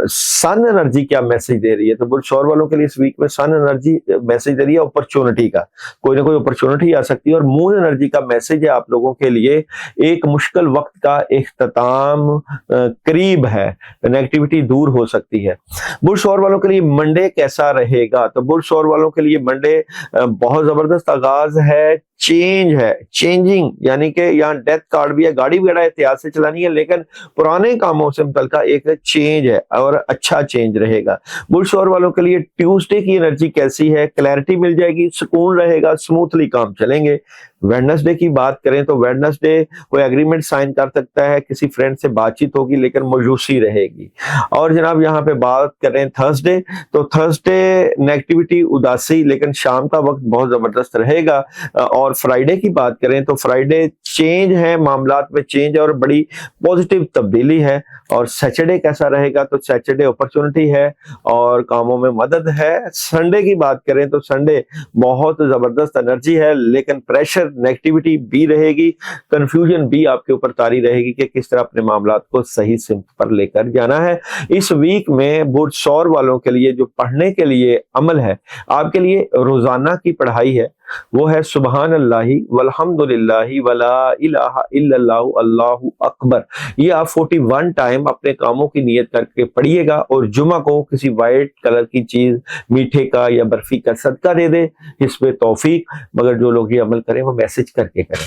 सन एनर्जी क्या मैसेज दे रही है? तो बुर्ज सौर वालों के लिए इस वीक में सन एनर्जी मैसेज दे रही है अपॉर्चुनिटी का, कोई ना कोई अपॉर्चुनिटी आ सकती है। और मून एनर्जी का मैसेज है आप लोगों के लिए एक मुश्किल वक्त का इख्तिताम करीब है, नेगेटिविटी दूर हो सकती है। बुर्ज सौर वालों के लिए मंडे कैसा रहेगा? तो बुर्ज सौर वालों के लिए मंडे बहुत जबरदस्त आगाज है, चेंज है, चेंजिंग, यानी कि यहाँ डेथ कार्ड भी है, गाड़ी वगैरह एहतियात से चलानी है, लेकिन पुराने कामों से मुतल्लिका एक चेंज है और अच्छा चेंज रहेगा। बुर्ज सौर वालों के लिए ट्यूसडे की एनर्जी कैसी है? क्लैरिटी मिल जाएगी, सुकून रहेगा, स्मूथली काम चलेंगे। वेडनेसडे की बात करें तो वेडनेसडे कोई एग्रीमेंट साइन कर सकता है, किसी फ्रेंड से बातचीत होगी, लेकिन मायूसी रहेगी। और जनाब यहाँ पे बात करें थर्सडे, तो थर्सडे नेगेटिविटी, उदासी, लेकिन शाम का वक्त बहुत जबरदस्त रहेगा। और फ्राइडे की बात करें तो फ्राइडे चेंज है, मामलात में चेंज और बड़ी पॉजिटिव तब्दीली है। और सैटरडे कैसा रहेगा? तो सैटरडे अपॉर्चुनिटी है और कामों में मदद है। संडे की बात करें तो संडे बहुत जबरदस्त एनर्जी है, लेकिन प्रेशर, नेगेटिविटी भी रहेगी, कंफ्यूजन भी आपके ऊपर तारी रहेगी कि किस तरह अपने मामलात को सही सिमत पर लेकर जाना है। इस वीक में बुर्ज सौर वालों के लिए जो पढ़ने के लिए अमल है, आपके लिए रोजाना की पढ़ाई है, वो है सुबहान अल्लाही वल्हम्दुलिल्लाहि वला इलाहा इल्लल्लाहु अल्लाहु अकबर। ये आप 41 टाइम अपने कामों की नियत करके पढ़िएगा और जुमा को किसी वाइट कलर की चीज, मीठे का या बर्फी का सदका दे दे, इसमें तौफीक। मगर जो लोग ये अमल करें वो मैसेज करके करें।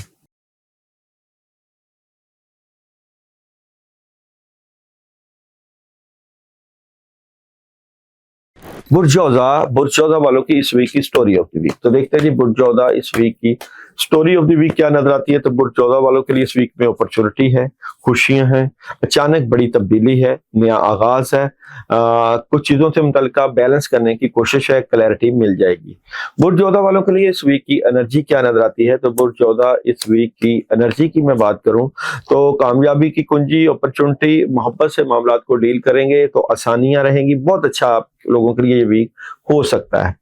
बुरजौजा वालों की इस वीक की स्टोरी ऑफ द वीक। तो देखते हैं जी बुरजौजा इस वीक की स्टोरी ऑफ द वीक क्या नजर आती है। तो बुरजौजा वालों के लिए इस वीक में अपॉर्चुनिटी है, खुशियां हैं, अचानक बड़ी तब्दीली है, नया आगाज है, कुछ चीजों से मुतल्लिका बैलेंस करने की कोशिश है, क्लैरिटी मिल जाएगी। बुरजौजा वालों के लिए इस वीक की एनर्जी क्या नजर आती है। तो बुरजौजा इस वीक की एनर्जी की मैं बात करूं तो कामयाबी की कुंजी, अपॉर्चुनिटी, मोहब्बत से मामला को डील करेंगे तो आसानियां रहेंगी। बहुत अच्छा आप लोगों के लिए ये वीक हो सकता है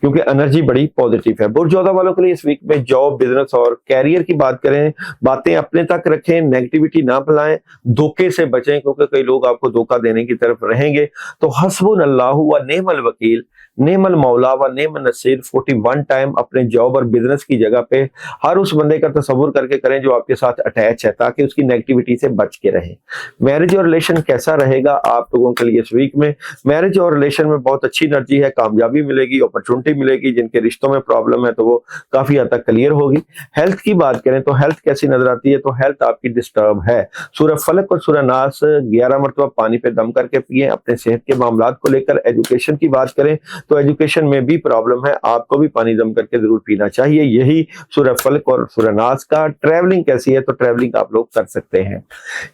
क्योंकि एनर्जी बड़ी पॉजिटिव है। बुरजौदा वालों के लिए इस वीक में जॉब, बिजनेस और कैरियर की बात करें, बातें अपने तक रखें, नेगेटिविटी ना फैलाएं, धोखे से बचें क्योंकि कई लोग आपको धोखा देने की तरफ रहेंगे। तो हस्बुनल्लाहु व नेमल वकील, नेमल मौला व नेमल नसीर 41 टाइम अपने जॉब और बिजनेस की जगह पे हर उस बंदे का तसव्वुर करके करें जो आपके साथ अटैच है, ताकि उसकी नेगेटिविटी से बच के रहे। मैरिज और रिलेशन कैसा रहेगा आप लोगों के लिए इस वीक में। मैरिज और रिलेशन में बहुत अच्छी एनर्जी है, कामयाबी मिलेगी, अपॉर्चुनिटी मिलेगी। जिनके रिश्तों में प्रॉब्लम है तो वो काफी हद तक क्लियर होगी। हेल्थ की बात करें तो हेल्थ कैसी नजर आती है। तो हेल्थ आपकी डिस्टर्ब है। सूरह फलक और सूरह नास 11 मरतबा पानी पे दम करके पिए अपने सेहत के मामलात को लेकर। एजुकेशन की बात करें तो एजुकेशन में भी प्रॉब्लम है, आपको भी पानी दम करके जरूर पीना चाहिए। यही सूरह फलक और सूरह नास का। ट्रैवलिंग कैसी है। तो ट्रैवलिंग आप लोग कर सकते हैं।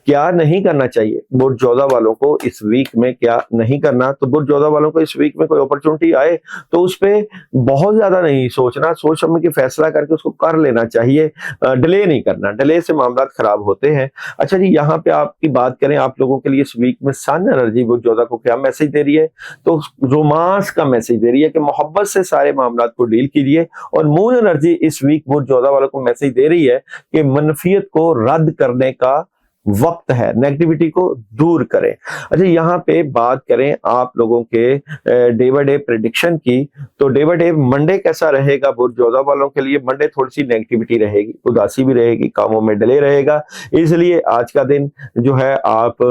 क्या नहीं करना चाहिए बुरजौदा वालों को इस वीक में, क्या नहीं करना। तो बुरजौदा वालों को इस वीक में कोई अपॉर्चुनिटी आए तो उस पर बहुत ज्यादा नहीं सोचना, सोच समझ के फैसला करके उसको कर लेना चाहिए। डिले नहीं करना, डिले से मामला खराब होते हैं। अच्छा जी, यहाँ पे आपकी बात करें आप लोगों के लिए इस वीक में सन एनर्जी बुरजौदा को क्या मैसेज दे रही है। तो रोमांस का मैसेज दे रही है कि मोहब्बत से सारे मामला को डील कीजिए। और मून एनर्जी इस वीक बुरजौदा वालों को मैसेज दे रही है कि मनफियत को रद्द करने का वक्त है, नेगेटिविटी को दूर करें। अच्छा, यहाँ पे बात करें आप लोगों के डे बाय डे प्रेडिक्शन की। तो डे बाय डे मंडे कैसा रहेगा बुरजौदा वालों के लिए। मंडे थोड़ी सी नेगेटिविटी रहेगी, उदासी भी रहेगी, कामों में डिले रहेगा। इसलिए आज का दिन जो है आप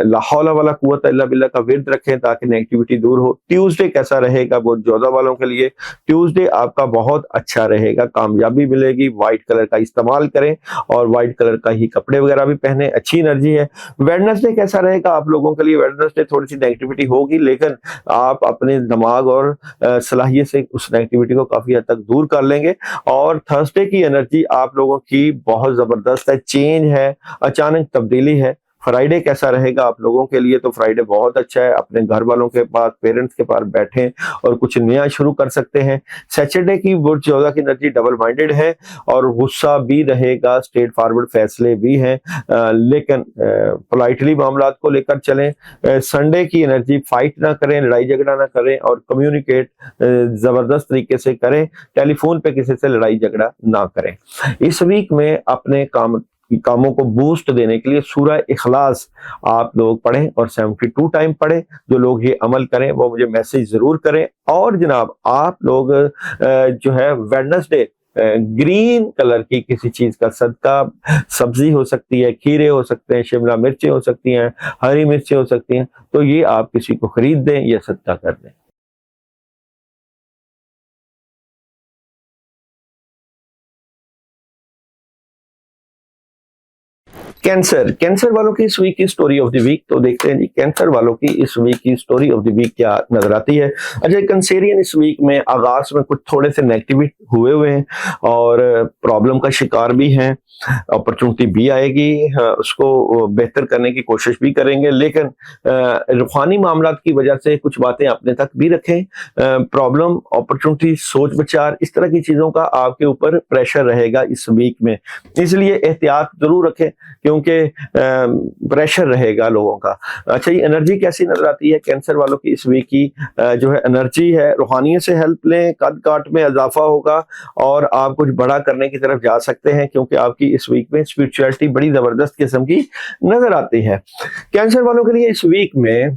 ला हौला वला कुव्वता इल्ला बिल्लाह का विर्द रखें ताकि नेगेटिविटी दूर हो। ट्यूसडे कैसा रहेगा बुरजौदा वालों के लिए। ट्यूसडे आपका बहुत अच्छा रहेगा, कामयाबी मिलेगी। व्हाइट कलर का इस्तेमाल करें और व्हाइट कलर का ही कपड़े वगैरह भी पहने, अच्छी एनर्जी है। वेडनेसडे कैसा रहेगा आप लोगों के लिए। वेडनेसडे थोड़ी सी नेगेटिविटी होगी लेकिन आप अपने दिमाग और सलाहियत से उस नेगेटिविटी को काफी हद तक दूर कर लेंगे। और थर्सडे की एनर्जी आप लोगों की बहुत जबरदस्त है, चेंज है, अचानक तब्दीली है। फ्राइडे कैसा रहेगा आप लोगों के लिए। तो फ्राइडे बहुत अच्छा है, अपने घर वालों के पास, पेरेंट्स के पास बैठें और कुछ नया शुरू कर सकते हैं। सैटरडे की बुरजौदा की एनर्जी डबल माइंडेड है और गुस्सा भी रहेगा, स्ट्रेट फॉरवर्ड फैसले भी हैं, लेकिन पोलाइटली मामलात को लेकर चलें। संडे की एनर्जी फाइट ना करें, लड़ाई झगड़ा ना करें और कम्युनिकेट जबरदस्त तरीके से करें। टेलीफोन पे किसी से लड़ाई झगड़ा ना करें। इस वीक में अपने कामों को बूस्ट देने के लिए सूरह इखलास आप लोग पढ़ें और 72 टाइम पढ़ें। जो लोग ये अमल करें वो मुझे मैसेज जरूर करें। और जनाब आप लोग जो है वेडनेसडे ग्रीन कलर की किसी चीज का सदका, सब्जी हो सकती है, खीरे हो सकते हैं, शिमला मिर्चें हो सकती हैं, हरी मिर्चें हो सकती हैं, तो ये आप किसी को खरीद दें या सदका कर दें। कैंसर वालों की इस वीक की स्टोरी ऑफ द वीक। तो देखते हैं जी कैंसर वालों की इस वीक की स्टोरी ऑफ द वीक क्या नजर आती है। अच्छा, कैंसेरियन इस वीक में आगाज में कुछ थोड़े से नेगेटिव हुए हैं और प्रॉब्लम का शिकार भी हैं। अपॉर्चुनिटी भी आएगी, उसको बेहतर करने की कोशिश भी करेंगे, लेकिन रूहानी मामलात की वजह से कुछ बातें अपने तक भी रखें। प्रॉब्लम, अपॉर्चुनिटी, सोच विचार, इस तरह की चीजों का आपके ऊपर प्रेशर रहेगा इस वीक में, इसलिए एहतियात जरूर रखें क्योंकि प्रेशर रहेगा लोगों का। अच्छा, ये एनर्जी कैसी नजर आती है कैंसर वालों की इस वीक की। जो है एनर्जी है, रूहानियत से हेल्प लें, कद काट में इजाफा होगा और आप कुछ बड़ा करने की तरफ जा सकते हैं क्योंकि आपकी इस वीक में स्पिरिचुअलिटी बड़ी जबरदस्त किस्म की नजर आती है। कैंसर वालों के लिए इस वीक में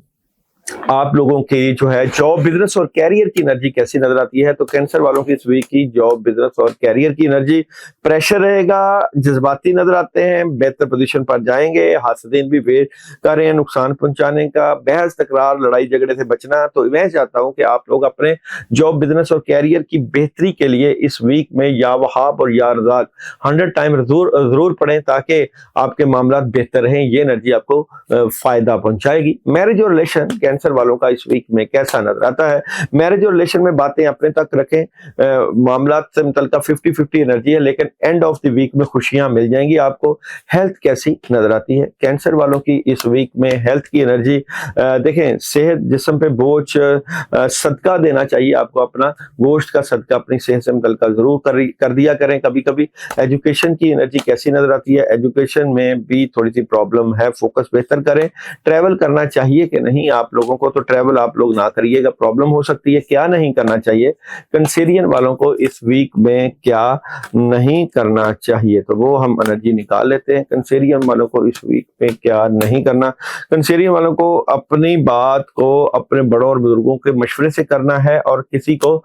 आप लोगों की जो है जॉब, बिजनेस और कैरियर की एनर्जी कैसी नजर आती है? तो कैंसर वालों की इस वीक की जॉब, बिजनेस और कैरियर की एनर्जी, प्रेशर रहेगा, जज्बाती नजर आते हैं, बेहतर पोजीशन पर जाएंगे, हासिदीन भी वेट कर रहे हैं नुकसान पहुंचाने का, बहस तकरार लड़ाई झगड़े से बचना। तो मैं चाहता हूं कि आप लोग अपने जॉब, बिजनेस और कैरियर की बेहतरी के लिए इस वीक में या वहाब और या रज़ाक 100 टाइम जरूर पढ़ें ताकि आपके मामला बेहतर रहें। ये एनर्जी आपको फायदा पहुंचाएगी। मैरिज और रिलेशन, कैंसर वालों का इस वीक में कैसा नजर आता है? मैरिज और रिलेशन में बातें अपने तक रखें, मामला से मुतल्लिका 50-50 एनर्जी है, लेकिन एंड ऑफ द वीक में खुशियां मिल जाएंगी आपको। हेल्थ कैसी नजर आती है? कैंसर वालों की इस वीक में हेल्थ की एनर्जी, देखें, सेहत जिस्म पे बोझ, सदका देना चाहिए आपको, अपना गोश्त का सदका अपनी सेहत से मुतल्लिका जरूर कर दिया करें कभी कभी। एजुकेशन की एनर्जी कैसी नजर आती है? एजुकेशन में भी थोड़ी सी प्रॉब्लम है, फोकस बेहतर करें। ट्रैवल करना चाहिए कि नहीं आप लोगों को? तो ट्रैवल आप लोग ना करिएगा, प्रॉब्लम हो सकती है। क्या नहीं करना चाहिए? कंसेरियन वालों को इस वीक में क्या नहीं करना चाहिए? तो वो हम एनर्जी निकाल लेते हैं। कंसेरियन वालों को इस वीक में क्या नहीं करना? कंसेरियन वालों को अपनी बात को अपने बड़ों और बुजुर्गों के मशवरे से करना है और किसी को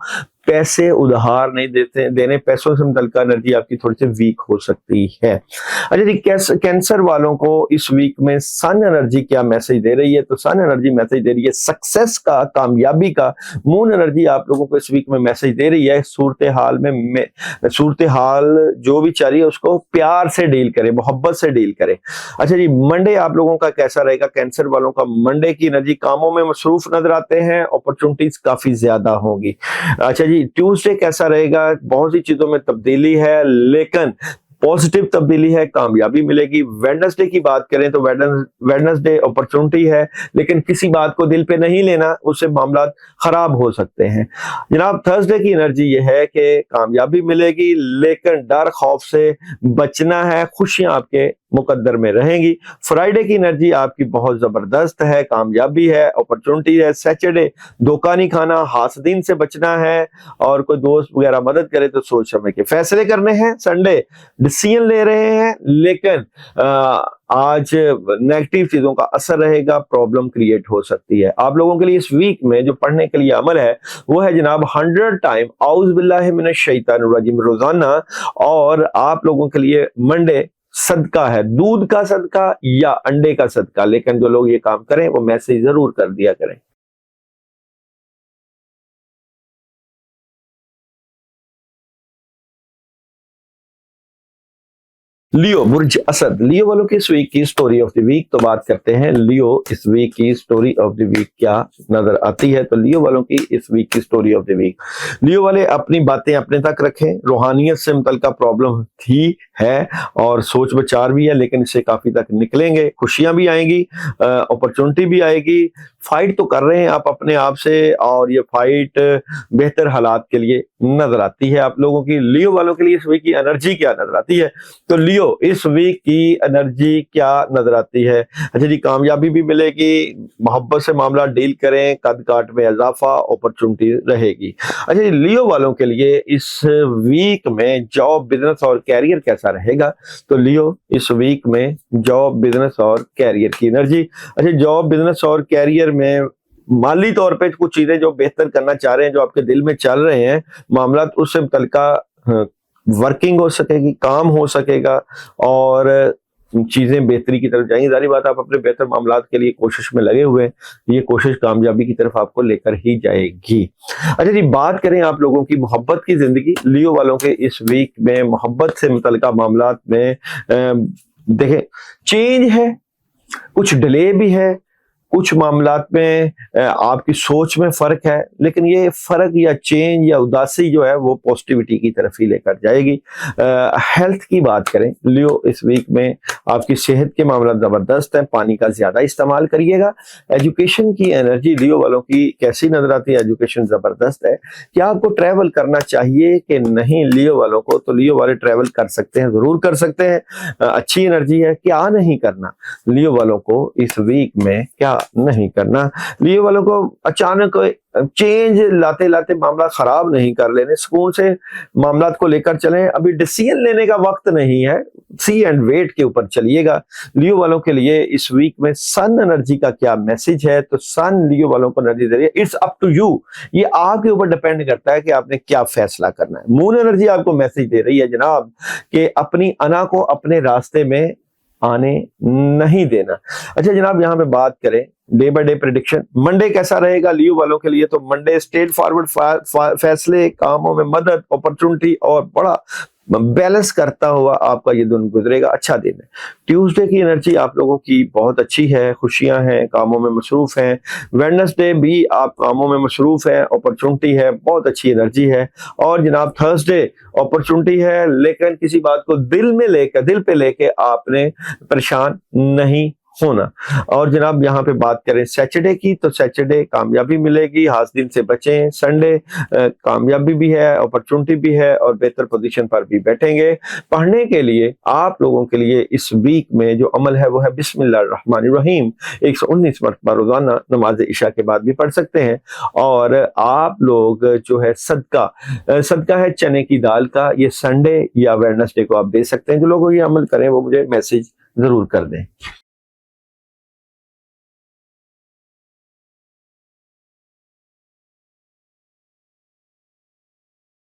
पैसे उधार नहीं देने। पैसों से मुतल्लिका एनर्जी आपकी थोड़ी सी वीक हो सकती है। अच्छा जी, कैंसर वालों को इस वीक में सन एनर्जी क्या मैसेज दे रही है? तो सन एनर्जी मैसेज दे रही है सक्सेस का, कामयाबी का। मून एनर्जी आप लोगों को इस वीक में मैसेज दे रही है सूरत हाल जो भी चल रही है उसको प्यार से डील करें, मोहब्बत से डील करें। अच्छा जी, मंडे आप लोगों का कैसा रहेगा? कैंसर वालों का मंडे की एनर्जी, कामों में मसरूफ नजर आते हैं, अपॉर्चुनिटीज काफी ज्यादा होंगी। अच्छा जी, ट्यूसडे कैसा रहेगा? बहुत सी चीजों में तब्दीली है लेकिन पॉजिटिव तब्दीली है, कामयाबी मिलेगी। वेडनेसडे की बात करें तो वेडनेसडे अपॉर्चुनिटी है लेकिन किसी बात को दिल पे नहीं लेना, उससे मामला खराब हो सकते हैं। जनाब, थर्सडे की एनर्जी ये है कि कामयाबी मिलेगी लेकिन डर खौफ से बचना है, खुशियां आपके मुकद्दर में रहेंगी। फ्राइडे की एनर्जी आपकी बहुत जबरदस्त है, कामयाबी है, अपॉर्चुनिटी है। सैटरडे धोखा नहीं खाना, हासदीन से बचना है और कोई दोस्त वगैरह मदद करे तो सोच समझ के फैसले करने हैं। संडे डिसीजन ले रहे हैं लेकिन आज नेगेटिव चीजों का असर रहेगा, प्रॉब्लम क्रिएट हो सकती है। आप लोगों के लिए इस वीक में जो पढ़ने के लिए अमल है वो है जनाब 100 टाइम औज़ बिल्लाहि मिनश शैतानिर रजीम रोजाना। और आप लोगों के लिए मंडे सदका है, दूध का सदका या अंडे का सदका, लेकिन जो लोग ये काम करें वो मैसेज जरूर कर दिया करें। लियो बुर्ज असद, लियो वालों की इस वीक की स्टोरी ऑफ द वीक। तो बात करते हैं लियो इस वीक की स्टोरी ऑफ द वीक क्या नजर आती है? तो लियो वालों की इस वीक की स्टोरी ऑफ द वीक, लियो वाले अपनी बातें अपने तक रखें। रूहानियत से मुतल्लिका प्रॉब्लम थी है और सोच विचार भी है लेकिन इससे काफी तक निकलेंगे, खुशियां भी आएंगी, अपॉर्चुनिटी भी आएगी। फाइट तो कर रहे हैं आप अपने आप से और ये फाइट बेहतर हालात के लिए नजर आती है। आप लोगों की लियो वालों के लिए इस वीक की एनर्जी क्या नजर आती है? तो लियो इस वीक की एनर्जी क्या नजर आती है? अच्छा जी, कामयाबी भी मिलेगी, मोहब्बत से मामला डील करें, कद काट में इजाफा, अपॉर्चुनिटी रहेगी। अच्छा जी, लियो वालों के लिए इस वीक में जॉब, बिजनेस और कैरियर कैसा रहेगा? तो लियो इस वीक में जॉब, बिजनेस और कैरियर की एनर्जी। अच्छा, जॉब, बिजनेस और कैरियर में माली तौर पे कुछ चीजें जो बेहतर करना चाह रहे हैं, जो आपके दिल में चल रहे हैं मामला, उससे मुतल्लिका वर्किंग हो सकेगी, काम हो सकेगा और चीजें बेहतरी की तरफ जाएंगी। जारी बात, आप अपने बेहतर मामलात के लिए कोशिश में लगे हुए हैं, ये कोशिश कामयाबी की तरफ आपको लेकर ही जाएगी। अच्छा जी, बात करें आप लोगों की मोहब्बत की जिंदगी, लियो वालों के इस वीक में मोहब्बत से मुतल्लिका मामलात में देखें चेंज है, कुछ डिले भी है, कुछ मामलात में आपकी सोच में फर्क है, लेकिन ये फर्क या चेंज या उदासी जो है वो पॉजिटिविटी की तरफ ही लेकर जाएगी। हेल्थ की बात करें, लियो इस वीक में आपकी सेहत के मामला जबरदस्त है, पानी का ज्यादा इस्तेमाल करिएगा। एजुकेशन की एनर्जी लियो वालों की कैसी नजर आती है? एजुकेशन जबरदस्त है। क्या आपको ट्रैवल करना चाहिए कि नहीं लियो वालों को? तो लियो वाले ट्रैवल कर सकते हैं, जरूर कर सकते हैं, अच्छी एनर्जी है। क्या नहीं करना लियो वालों को इस वीक में? क्या नहीं करना लियो वालों को? अचानक चेंज लाते लाते मामला खराब नहीं कर लेने, सुकून से मामलात को लेकर चलें। अभी डिसीजन लेने का वक्त नहीं है, सी एंड वेट के ऊपर चलिएगा। लियो वालों के लिए इस वीक में सन एनर्जी का क्या मैसेज है, तो सन लियो वालों को एनर्जी दे रही है, इट्स अप टू यू। ये आपके ऊपर डिपेंड करता है कि आपने क्या फैसला करना है। मून एनर्जी आपको मैसेज दे रही है जनाब कि अपनी अना को अपने रास्ते में आने नहीं देना। अच्छा जनाब, यहां पे बात करें day by day prediction, Monday कैसा रहेगा लियो वालों के लिए, तो मंडे स्ट्रेट फॉरवर्ड फैसले, कामों में मदद, अपॉर्चुनिटी और बड़ा बैलेंस करता हुआ आपका ये दिन गुजरेगा, अच्छा दिन है। ट्यूसडे की एनर्जी आप लोगों की बहुत अच्छी है, खुशियां हैं, कामों में मसरूफ हैं। वेडनेसडे भी आप कामों में मसरूफ हैं, अपॉर्चुनिटी है, बहुत अच्छी एनर्जी है। और जनाब थर्सडे अपॉर्चुनिटी है, लेकिन किसी बात को दिल पे लेके आपने परेशान नहीं होना। और जनाब यहाँ पे बात करें सैटरडे की, तो सैटरडे कामयाबी मिलेगी, हाथ दिन से बचें। संडे कामयाबी भी है, अपॉर्चुनिटी भी है और बेहतर पोजीशन पर भी बैठेंगे। पढ़ने के लिए आप लोगों के लिए इस वीक में जो अमल है वो है बिस्मिल्लाहिर्रहमानिर्रहीम 119 मरतबा रोजाना नमाज इशा के बाद भी पढ़ सकते हैं। और आप लोग जो है सदका है चने की दाल का, ये संडे या वेडनेसडे को आप दे सकते हैं। जो लोग ये अमल करें वो मुझे मैसेज जरूर कर दें।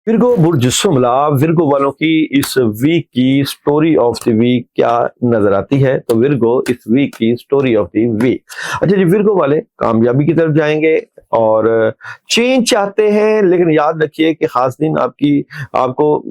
विर्गो बुर्जुस्सुमला, विर्गो वालों की इस वीक की स्टोरी ऑफ द वीक क्या नजर आती है, तो विर्गो इस वीक की स्टोरी ऑफ द वीक। अच्छा जी, विर्गो वाले कामयाबी की तरफ जाएंगे और चेंज चाहते हैं, लेकिन याद रखिए कि खास दिन आपको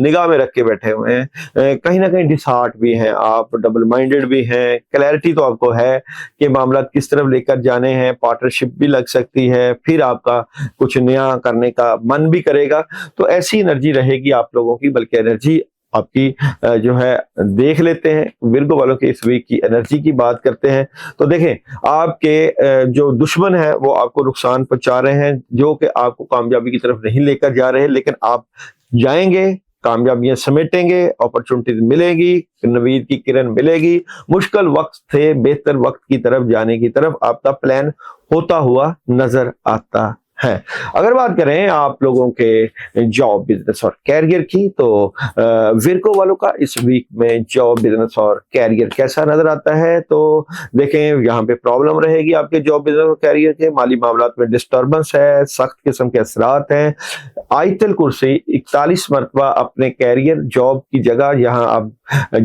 निगाह में रख के बैठे हुए हैं। कहीं ना कहीं डिसहार्ट भी हैं, आप डबल माइंडेड भी हैं। क्लैरिटी तो आपको है कि मामला किस तरफ लेकर जाने हैं, पार्टनरशिप भी लग सकती है, फिर आपका कुछ नया करने का मन भी करेगा। तो ऐसी एनर्जी रहेगी आप लोगों की, बल्कि एनर्जी आपकी जो है देख लेते हैं। विर्गो वालों के इस वीक की एनर्जी की बात करते हैं, तो देखें आपके जो दुश्मन है वो आपको नुकसान पहुंचा रहे हैं, जो कि आपको कामयाबी की तरफ नहीं लेकर जा रहे, लेकिन आप जाएंगे, कामयाबियां समेटेंगे, अपॉर्चुनिटीज मिलेगी, नवीद की किरण मिलेगी। मुश्किल वक्त से बेहतर वक्त की तरफ जाने की तरफ आपका प्लान होता हुआ नजर आता है। अगर बात करें आप लोगों के जॉब, बिजनेस और कैरियर की, तो विर्गो वालों का इस वीक में जॉब, बिजनेस और कैरियर कैसा नजर आता है, तो देखें यहाँ पे प्रॉब्लम रहेगी आपके जॉब, बिजनेस और कैरियर के। माली मामलात में डिस्टर्बेंस है, सख्त किस्म के असरात हैं। आयतल कुर्सी 41 मरतबा अपने कैरियर, जॉब की जगह, जहाँ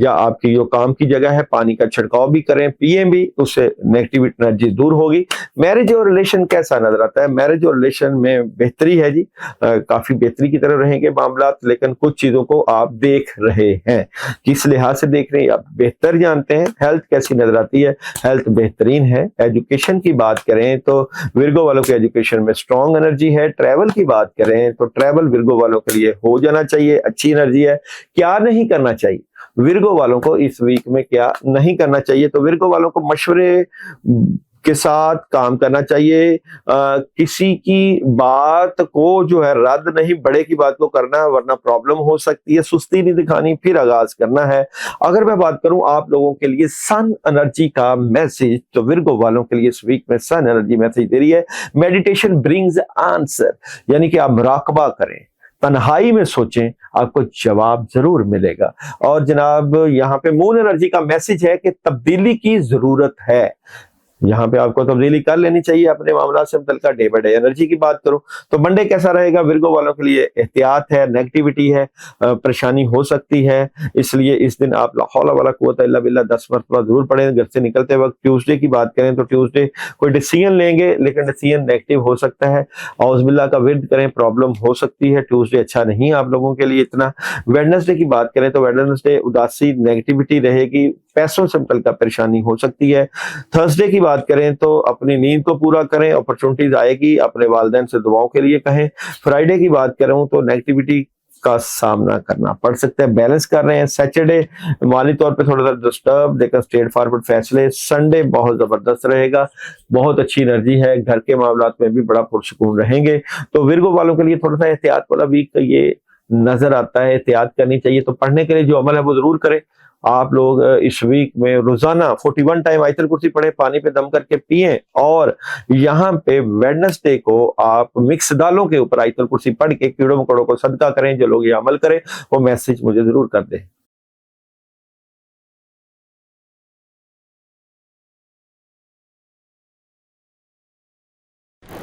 आपकी जो काम की जगह है, पानी का छिड़काव भी करें, पिए भी, उससे नेगेटिव एनर्जी दूर होगी। मैरिज और रिलेशन कैसा नजर आता है, मैरिज और रिलेशन में बेहतरी है जी, काफी बेहतरी की तरफ रहेंगे मामलात, लेकिन कुछ चीजों को आप देख रहे हैं। किस लिहाज से देख रहे हैं आप बेहतर जानते हैं। हेल्थ कैसी नजर आती है, हेल्थ बेहतरीन है। एजुकेशन की बात करें तो विर्गो वालों के एजुकेशन में स्ट्रॉन्ग एनर्जी है। ट्रैवल की बात करें तो ट्रैवल विर्गो वालों के लिए हो जाना चाहिए, अच्छी एनर्जी है। क्या नहीं करना चाहिए विर्गो वालों को इस वीक में, क्या नहीं करना चाहिए, तो विर्गो वालों को मशवरे के साथ काम करना चाहिए। किसी की बात को जो है रद्द नहीं, बड़े की बात को करना है, वरना प्रॉब्लम हो सकती है। सुस्ती नहीं दिखानी, फिर आगाज करना है। अगर मैं बात करूं आप लोगों के लिए सन एनर्जी का मैसेज, तो विर्गो वालों के लिए इस वीक में सन एनर्जी मैसेज दे रही है, मेडिटेशन ब्रिंग्स आंसर, यानी कि आप मुराकबा करें, तन्हाई में सोचें, आपको जवाब जरूर मिलेगा। और जनाब यहाँ पे मून एनर्जी का मैसेज है कि तब्दीली की जरूरत है। यहाँ पे आपको तब्दीली कर लेनी चाहिए अपने मामला से मुतल्लिका। डे बाय डे एनर्जी की बात करूं तो मंडे कैसा रहेगा विर्गो वालों के लिए, एहतियात है, नेगेटिविटी है, परेशानी हो सकती है, इसलिए इस दिन आप ला हौला वला कुव्वता इल्ला बिल्लाह 10 मरतबा जरूर पढ़ें घर से निकलते वक्त। ट्यूसडे की बात करें तो ट्यूसडे कोई डिसीजन लेंगे, लेकिन डिसीजन नेगेटिव हो सकता है। औज़ुबिल्लाह का विर्द करें, प्रॉब्लम हो सकती है। ट्यूसडे अच्छा नहीं है आप लोगों के लिए इतना। वेडनेसडे की बात करें तो वेडनेसडे उदासी, नेगेटिविटी रहेगी, पैसों से मुतल्लिका परेशानी हो सकती है। थर्सडे की बात करें तो अपनी नींद को पूरा करें, अपॉर्चुनिटीज आएगी, अपने वालिदैन से दुआओं के लिए कहें। फ्राइडे की बात करूं तो नेगेटिविटी का सामना करना पड़ सकता है, बैलेंस कर रहे हैं। सैटरडे माली तौर पे थोड़ा सा डिस्टर्ब, लेकिन स्ट्रेट फॉरवर्ड फैसले। संडे बहुत जबरदस्त रहेगा, बहुत अच्छी एनर्जी है, घर के मामलात में भी बड़ा पुरसुकून रहेंगे। तो विर्गो वालों के लिए थोड़ा सा एहतियात वाला वीक ये नजर आता है, एहतियात करनी चाहिए। तो पढ़ने के लिए जो अमल है वो जरूर करें। आप लोग इस वीक में रोजाना 41 टाइम आयतल कुर्सी पढ़े, पानी पे दम करके पिए, और यहाँ पे वेडनेसडे को आप मिक्स दालों के ऊपर आयतल कुर्सी पढ़ के कीड़ों मकोड़ों को सदका करें। जो लोग ये अमल करें वो मैसेज मुझे जरूर कर दें।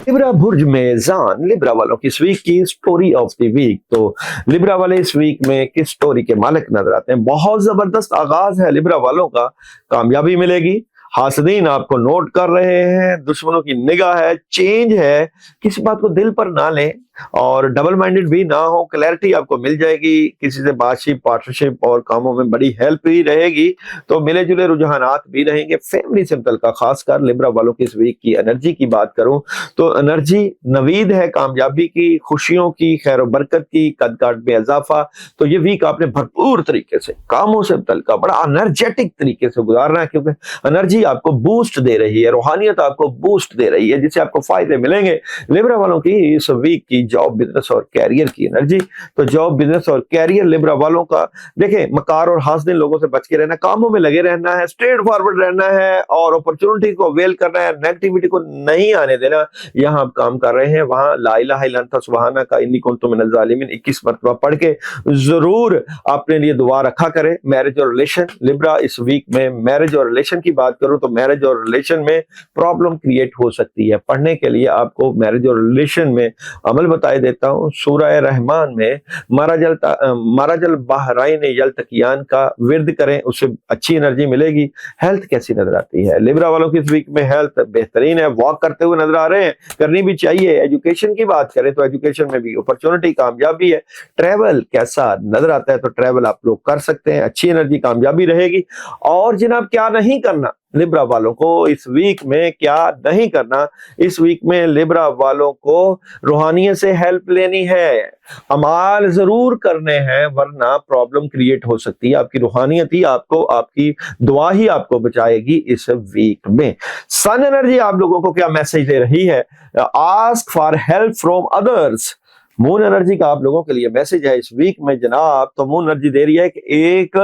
लिब्रा बुर्ज में जान लिब्रा वालों की इस वीक की स्टोरी ऑफ द वीक। तो लिब्रा वाले इस वीक में किस स्टोरी के मालिक नजर आते हैं? बहुत जबरदस्त आगाज है लिब्रा वालों का, कामयाबी मिलेगी, हासदीन आपको नोट कर रहे हैं, दुश्मनों की निगाह है, चेंज है, किसी बात को दिल पर ना लें और डबल माइंडेड भी ना हो, क्लैरिटी आपको मिल जाएगी, किसी से बातचीत पार्टनरशिप और कामों में बड़ी हेल्प भी रहेगी, तो मिले जुले रुझानात भी रहेंगे। फैमिली से मुतल्लिका खासकर लिब्रा वालों की इस वीक की एनर्जी की बात करूं तो एनर्जी नवीद है कामयाबी की, खुशियों की, खैर बरकत की, कद काट में इजाफा। तो ये वीक आपने भरपूर तरीके से कामों से मुतल्लिका बड़ा एनर्जेटिक तरीके से गुजारना है, क्योंकि एनर्जी आपको बूस्ट दे रही है, रूहानियत आपको बूस्ट दे रही है, जिससे आपको फायदे मिलेंगे। लिब्रा वालों की इस वीक की जॉब बिजनेस और कैरियर की एनर्जी, तो जॉब बिजनेस और कैरियर लिब्रा वालों का देखें, मकार और हासदिन लोगों से बच के रहना, कामों में लगे रहना है, स्ट्रेट फॉरवर्ड रहना है और अपॉर्चुनिटी को अवेल करना है, नेगेटिविटी को नहीं आने देना। यहां आप काम कर रहे हैं, वहां ला इलाहा इल्ला अंता सुब्हाना का इन्नी कुन्तु मिनज़ ज़ालिमीन 21 मरतबा पढ़ के जरूर अपने लिए दुआ रखा करें। मैरिज और रिलेशन, लिब्रा इस वीक में मैरिज और रिलेशन की बात करूं तो मैरिज और रिलेशन में प्रॉब्लम क्रिएट हो सकती है। पढ़ने के लिए आपको मैरिज और रिलेशन में अमल बताए देता हूं। सूरह रहमान में मरजल बहरैन यल्तकियान का विर्द करें, उससे अच्छी एनर्जी मिलेगी। हेल्थ कैसी नजर आती है? लिब्रा वालों की इस वीक में हेल्थ बेहतरीन है, वॉक करते हुए नजर आ रहे हैं, करनी भी चाहिए। एजुकेशन की बात करें तो एजुकेशन में भी अपॉर्चुनिटी, कामयाबी है। ट्रैवल कैसा नजर आता है? तो ट्रैवल आप लोग कर सकते हैं, अच्छी एनर्जी, कामयाबी रहेगी। और जनाब क्या नहीं करना लिब्रा वालों को इस वीक में, क्या नहीं करना इस वीक में? लिब्रा वालों को रूहानियत से हेल्प लेनी है, अमाल जरूर करने हैं, वरना प्रॉब्लम क्रिएट हो सकती है। आपकी रूहानियत ही आपको, आपकी दुआ ही आपको बचाएगी इस वीक में। सन एनर्जी आप लोगों को क्या मैसेज दे रही है? Ask for help from others. Moon energy का आप लोगों के लिए मैसेज है इस वीक में जनाब। तो मून एनर्जी दे रही है कि एक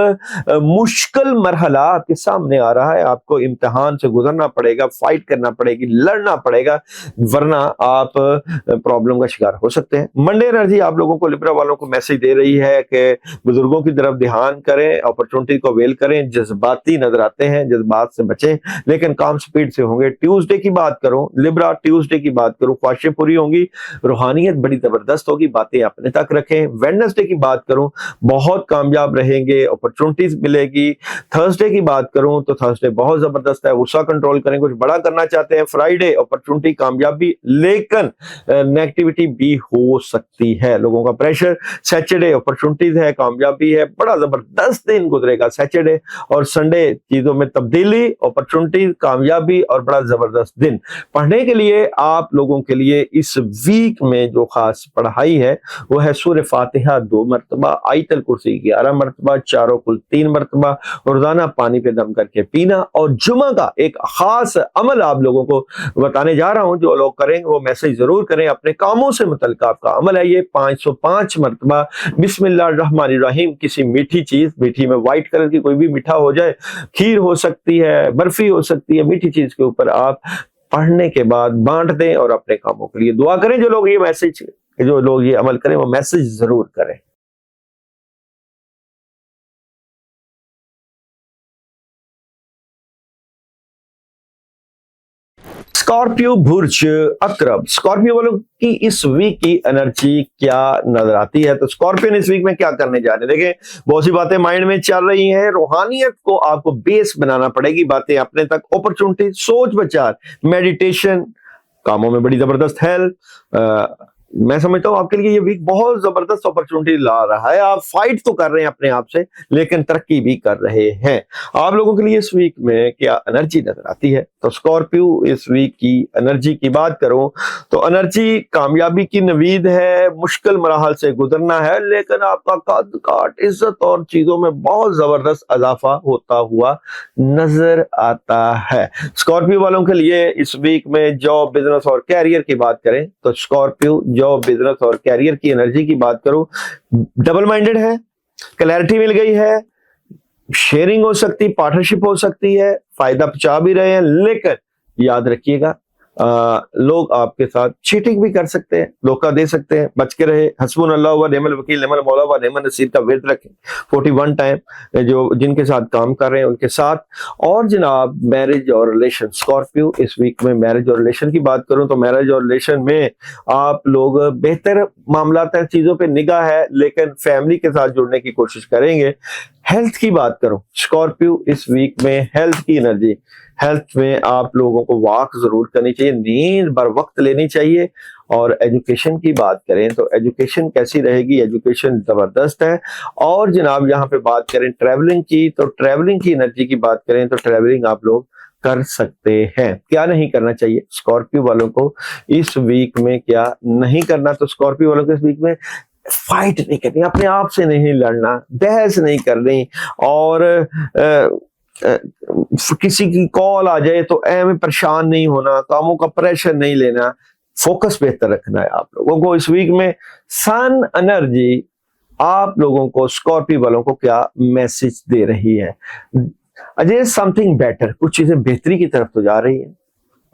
मुश्किल मरहला आपके सामने आ रहा है, आपको इम्तिहान से गुजरना पड़ेगा, फाइट करना पड़ेगी, लड़ना पड़ेगा, वरना आप प्रॉब्लम का शिकार हो सकते हैं। मंडे एनर्जी आप लोगों को, लिब्रा वालों को मैसेज दे रही है कि बुजुर्गों की तरफ ध्यान करें, अपॉर्चुनिटी को अवेल करें, जज्बाती नजर आते हैं, जज्बात से बचें, लेकिन काम स्पीड से होंगे। ट्यूसडे की बात करूं लिब्रा, ट्यूसडे की बात करूं, ख्वाहिशें पूरी होंगी, रूहानियत बड़ी जबरदस्त होगी, बातें अपने तक रखें। वेडनेसडे की बात करूं, बहुत कामयाब रहेंगे, अपॉर्चुनिटीज मिलेगी। थर्सडे की बात करूं तो थर्सडे बहुत जबरदस्त है, गुस्सा कंट्रोल करें, कुछ बड़ा करना चाहते हैं। फ्राइडे अपॉर्चुनिटी, कामयाबी, लेकिन नेगेटिविटी भी हो सकती है, लोगों का प्रेशर। सैटरडे अपॉर्चुनिटीज है, कामयाबी है, बड़ा जबरदस्त दिन गुजरेगा सैटरडे। और संडे चीजों में तब्दीली, अपॉर्चुनिटीज, कामयाबी और बड़ा जबरदस्त दिन। पढ़ने के लिए आप लोगों के लिए इस वीक में जो खास पढ़ाई है वो है सूरह फातिहा 2 मरतबा, आयतल कुर्सी 11 मरतबा, चारों कुल 3 मरतबा, रोजाना पानी पे दम करके पीना। और जुमा का एक खास अमल आप लोगों को बताने जा रहा हूं, जो लोग करेंगे वो मैसेज जरूर करें, अपने कामों से मुतल्लिक आपका अमल है ये 505 मरतबा बिस्मिल्लाहिर्रहमानिर्रहीम। किसी मीठी चीज, मीठी में व्हाइट कलर की कोई भी मीठा हो जाए, खीर हो सकती है, बर्फी हो सकती है, मीठी चीज के ऊपर आप पढ़ने के बाद बांट दें और अपने कामों के लिए दुआ करें। जो लोग ये अमल करें वो मैसेज जरूर करें। स्कॉर्पियो बुर्ज अकरब, स्कॉर्पियो वालों की इस वीक की एनर्जी क्या नजर आती है? तो स्कॉर्पियन इस वीक में क्या करने जा रहे हैं? देखें, बहुत सी बातें माइंड में चल रही हैं, रूहानियत को आपको बेस बनाना पड़ेगी, बातें अपने तक, अपॉर्चुनिटी, सोच विचार, मेडिटेशन, कामों में बड़ी जबरदस्त हेल्प। मैं समझता हूं आपके लिए ये वीक बहुत जबरदस्त अपॉर्चुनिटी ला रहा है। आप फाइट तो कर रहे हैं अपने आप से, लेकिन तरक्की भी कर रहे हैं। आप लोगों के लिए इस वीक में क्या एनर्जी नजर आती है? तो स्कॉर्पियो इस वीक की एनर्जी की बात करूं तो एनर्जी कामयाबी की नवीद है, मुश्किल मराहल से गुजरना है, लेकिन आपका कद काट, इज्जत और चीजों में बहुत जबरदस्त इजाफा होता हुआ नजर आता है। स्कॉर्पियो वालों के लिए इस वीक में जॉब, बिजनेस और कैरियर की बात करें तो स्कॉर्पियो जॉब, बिजनेस और कैरियर की एनर्जी की बात करूं, डबल माइंडेड है, क्लैरिटी मिल गई है, शेयरिंग हो सकती, पार्टनरशिप हो सकती है, फायदा पहुंचा भी रहे हैं, लेकिन याद रखिएगा लोग आपके साथ चीटिंग भी कर सकते हैं, धोखा दे सकते हैं, बच के रहे। हस्बुनल्लाह व निअमल वकील, निअमल मौला व निअमल नसीर का विर्द रखें 41 टाइम जो जिनके साथ काम कर रहे हैं उनके साथ। और जनाब मैरिज और रिलेशन, स्कॉर्पियो इस वीक में मैरिज और रिलेशन की बात करूं तो मैरिज और रिलेशन में आप लोग बेहतर मामला है, चीजों पे निगाह है, लेकिन फैमिली के साथ जुड़ने की कोशिश करेंगे। हेल्थ की बात करूं स्कॉर्पियो इस वीक में हेल्थ की एनर्जी, हेल्थ में आप लोगों को वॉक जरूर करनी चाहिए, नींद बर वक्त लेनी चाहिए। और एजुकेशन की बात करें तो एजुकेशन कैसी रहेगी, एजुकेशन जबरदस्त है। और जनाब यहाँ पे बात करें ट्रैवलिंग की, तो ट्रैवलिंग की एनर्जी की बात करें तो ट्रैवलिंग आप लोग कर सकते हैं। क्या नहीं करना चाहिए स्कॉर्पियो वालों को इस वीक में, क्या नहीं करना, तो स्कॉर्पियो वालों को इस वीक में फाइट नहीं करनी, अपने आप से नहीं लड़ना, बहस नहीं करनी, और किसी की कॉल आ जाए तो में परेशान नहीं होना, कामों का प्रेशर नहीं लेना, फोकस बेहतर रखना है आप लोगों को। इस वीक में सन एनर्जी आप लोगों को स्कॉर्पियो वालों को क्या मैसेज दे रही है, अजय समथिंग बेटर, कुछ चीजें बेहतरी की तरफ तो जा रही है।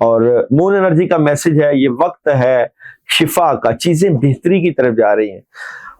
और मून एनर्जी का मैसेज है ये वक्त है शिफा का, चीजें बेहतरी की तरफ जा रही हैं।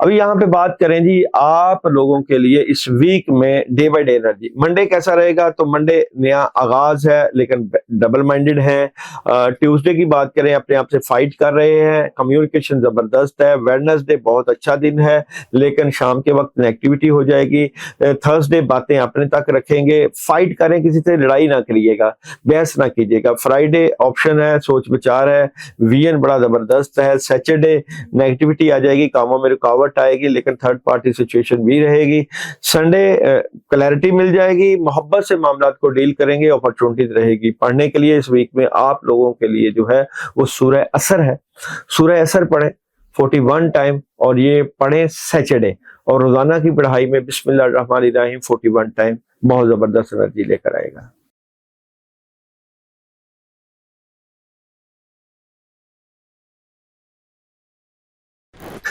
अभी यहाँ पे बात करें जी आप लोगों के लिए इस वीक में day by day energy. Monday कैसा रहेगा, तो मंडे नया आगाज है लेकिन डबल माइंडेड है। ट्यूसडे की बात करें अपने आप से फाइट कर रहे हैं, कम्युनिकेशन जबरदस्त है। वेडनेसडे बहुत अच्छा दिन है लेकिन शाम के वक्त नेगेटिविटी हो जाएगी। थर्सडे बातें अपने तक रखेंगे, फाइट करें, किसी से लड़ाई ना करिएगा, बहस ना कीजिएगा। फ्राइडे ऑप्शन है, सोच विचार है, वीएन बड़ा जबरदस्त है। सैटरडे नेगेटिविटी आ जाएगी, कामों में रुकावट आएगी लेकिन थर्ड पार्टी सिचुएशन भी रहेगी। संडे क्लैरिटी मिल जाएगी, मोहब्बत से मामलात को डील करेंगे, अपॉर्चुनिटीज रहेगी। पढ़ने के लिए इस वीक में आप लोगों के लिए जो है वो सूरह असर है, सूरह असर पढ़े 41 टाइम, और ये पढ़े सैटरडे, और रोजाना की पढ़ाई में बिस्मिल्लाहिर्रहमानिर्रहीम 41 टाइम बहुत जबरदस्त एनर्जी लेकर आएगा।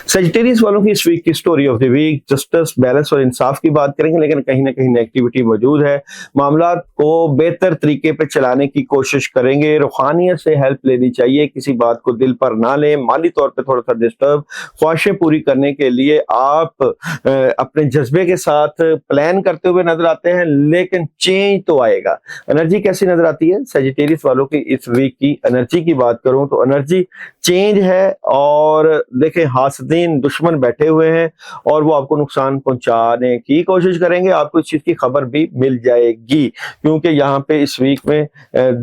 सेजिटेरियस वालों की इस वीक की story of the week, justice, balance और इंसाफ की बात करेंगे, लेकिन कहीं ना कहीं नेगेटिविटी मौजूद है। मामला को बेहतर तरीके पे चलाने की कोशिश करेंगे, रूहानियत से हेल्प लेनी चाहिए, किसी बात को दिल पर ना लें। माली तौर पे थोड़ा सा डिस्टर्ब, ख्वाहिशें पूरी करने के लिए आप अपने जज्बे के साथ प्लान करते हुए नजर आते हैं, लेकिन चेंज तो आएगा। एनर्जी कैसी नजर आती है सेजिटेरियस वालों की इस वीक की एनर्जी की बात करूं तो एनर्जी चेंज है। और देखें हासदीन दुश्मन बैठे हुए हैं और वो आपको नुकसान पहुंचाने की कोशिश करेंगे, आपको इस चीज की खबर भी मिल जाएगी क्योंकि यहाँ पे इस वीक में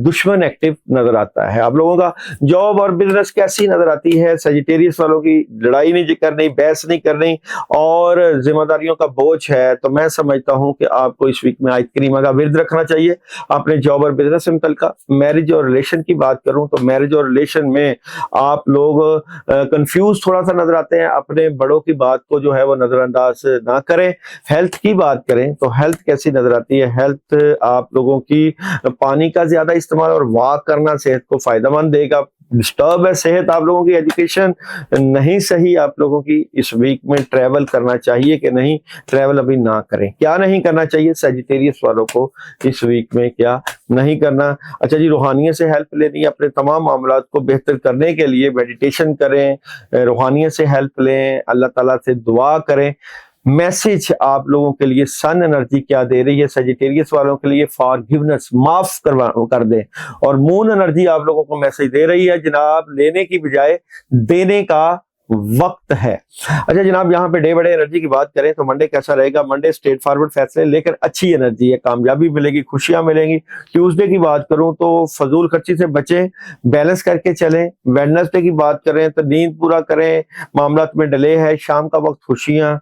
दुश्मन एक्टिव नजर आता है। आप लोगों का जॉब और बिजनेस कैसी नजर आती है सेजिटेरियस वालों की, लड़ाई नहीं करनी, बहस नहीं करनी और जिम्मेदारियों का बोझ है, तो मैं समझता हूं कि आपको इस वीक में आयत करीमा का विर्द रखना चाहिए अपने जॉब और बिजनेस से मुतल्लिका। मैरिज और रिलेशन की बात करूं तो मैरिज और रिलेशन में आप लोग कंफ्यूज थोड़ा सा नजर आते हैं, अपने बड़ों की बात को जो है वो नजरअंदाज ना करें। हेल्थ की बात करें तो हेल्थ कैसी नजर आती है, हेल्थ आप लोगों की पानी का ज्यादा इस्तेमाल और वॉक करना सेहत को फायदेमंद देगा। डिस्टर्ब है सेहत आप लोगों की, एजुकेशन नहीं सही आप लोगों की, इस वीक में ट्रैवल करना चाहिए कि नहीं, ट्रैवल अभी ना करें। क्या नहीं करना चाहिए सेजिटेरियस वालों को इस वीक में, क्या नहीं करना। अच्छा जी, रूहानियत से हेल्प लेनी है, अपने तमाम मामलात को बेहतर करने के लिए मेडिटेशन करें, रूहानियत से हेल्प लें, अल्लाह ताला से दुआ करें। मैसेज आप लोगों के लिए सन एनर्जी क्या दे रही है सेजिटेरियस वालों के लिए, फॉरगिवनेस, माफ कर दें। और मून एनर्जी आप लोगों को मैसेज दे रही है जनाब लेने की बजाय देने का वक्त है। अच्छा जनाब, यहाँ पे डे बाय डे एनर्जी की बात करें तो मंडे कैसा रहेगा, मंडे स्ट्रेट फॉरवर्ड फैसले लेकर अच्छी एनर्जी है, कामयाबी मिलेगी, खुशियां मिलेंगी। ट्यूसडे की बात करूं तो फजूल खर्ची से बचें, बैलेंस करके चलें। वेडनेसडे की बात करें तो नींद पूरा करें, मामलात में डिले है, शाम का वक्त खुशियां।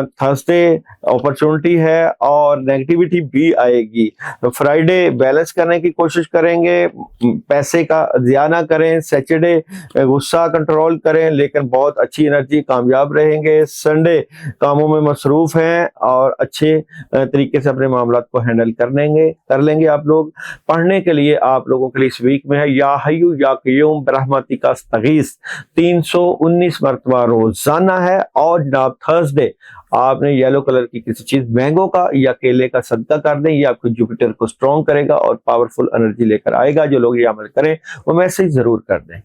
थर्सडे अपॉर्चुनिटी है और नेगेटिविटी भी आएगी। फ्राइडे बैलेंस करने की कोशिश करेंगे, पैसे का ज़िया ना करें। सैटरडे गुस्सा कंट्रोल करें लेकिन बहुत अच्छी एनर्जी, कामयाब रहेंगे। संडे कामों में मसरूफ हैं और अच्छे तरीके से अपने मामलात को हैंडल कर लेंगे आप लोग। पढ़ने के लिए आप लोगों के लिए इस वीक में है या हय्यू या क़य्यूम बिरहमतिका अस्तगीस 319 मरतबा रोजाना है। और जनाब थर्सडे आपने येलो कलर की किसी चीज मैंगो का या केले का सदका कर दें, ये आपको जुपिटर को स्ट्रॉन्ग करेगा और पावरफुल एनर्जी लेकर आएगा। जो लोग ये अमल करें वो मैसेज जरूर कर दें।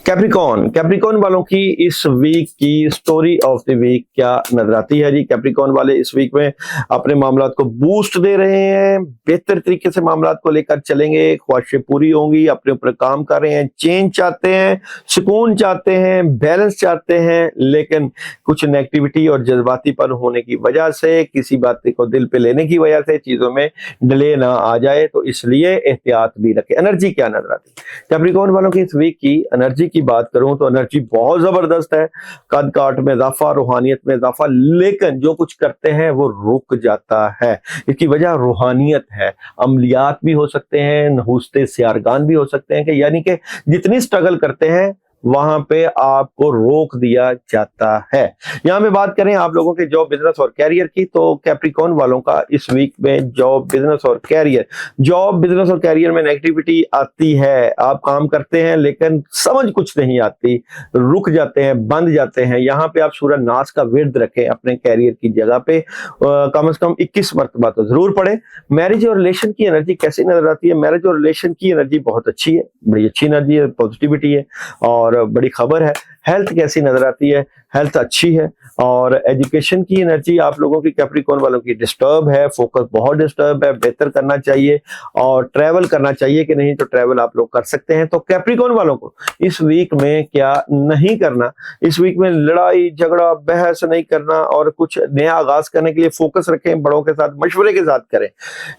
कैप्रिकॉन वालों की इस वीक की स्टोरी ऑफ द वीक क्या नजर आती है जी। कैप्रिकॉन वाले इस वीक में अपने मामलात को बूस्ट दे रहे हैं, बेहतर तरीके से मामलात को लेकर चलेंगे, ख्वाहिशें पूरी होंगी, अपने ऊपर काम कर रहे हैं, चेंज चाहते हैं, सुकून चाहते हैं, बैलेंस चाहते हैं, लेकिन कुछ नेगेटिविटी और जज्बातीपन होने की वजह से, किसी बात को दिल पे लेने की वजह से चीजों में डिले ना आ जाए, तो इसलिए एहतियात भी रखें। एनर्जी क्या नजर आती है कैप्रिकॉन वालों की इस वीक की? एनर्जी की बात करूं तो एनर्जी बहुत जबरदस्त है, कद काट में इजाफा, रूहानियत में इजाफा, लेकिन जो कुछ करते हैं वो रुक जाता है। इसकी वजह रूहानियत है। अमलियात भी हो सकते हैं, नहुस्ते सियारगान भी हो सकते हैं, कि यानी कि जितनी स्ट्रगल करते हैं वहां पे आपको रोक दिया जाता है। यहां पे बात करें आप लोगों के जॉब, बिजनेस और कैरियर की, तो कैप्रिकॉन वालों का इस वीक में जॉब, बिजनेस और कैरियर में नेगेटिविटी आती है। आप काम करते हैं लेकिन समझ कुछ नहीं आती, रुक जाते हैं, बंद जाते हैं। यहाँ पे आप सूरह नास का विर्द रखें अपने कैरियर की जगह पे, कम से कम 21 मरतबा तो जरूर पढ़े। मैरिज और रिलेशन की एनर्जी कैसी नजर आती है? मैरिज और रिलेशन की एनर्जी बहुत अच्छी है, बड़ी अच्छी एनर्जी है, पॉजिटिविटी है और बड़ी खबर है। हेल्थ कैसी नजर आती है? हेल्थ अच्छी है। और एजुकेशन की एनर्जी आप लोगों की कैप्रिकॉन वालों की डिस्टर्ब है, फोकस बहुत डिस्टर्ब है, बेहतर करना चाहिए और ट्रैवल करना चाहिए कि नहीं, तो ट्रैवल आप लोग कर सकते हैं। तो कैप्रिकॉन वालों को इस वीक में क्या नहीं करना? इस वीक में लड़ाई झगड़ा बहस नहीं करना और कुछ नया आगाज करने के लिए फोकस रखें, बड़ों के साथ मशवरे के साथ करें।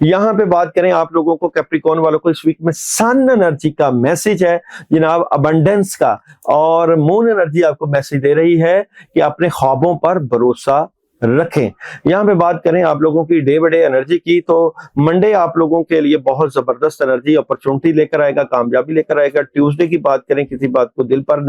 यहाँ पे बात करें आप लोगों को कैप्रिकॉन वालों को इस वीक में सन एनर्जी का मैसेज है जनाब, अबंडेंस का, और मून एनर्जी आपको मैसेज दे रही है कि अपने ख्वाबों पर भरोसा रखें। यहां पे बात करें आप लोगों की डे बाय डे एनर्जी की, तो मंडे आप लोगों के लिए बहुत जबरदस्त एनर्जी, अपॉर्चुनिटी लेकर आएगा, कामयाबी लेकर आएगा। ट्यूसडे की बात करें, किसी बात को दिल पर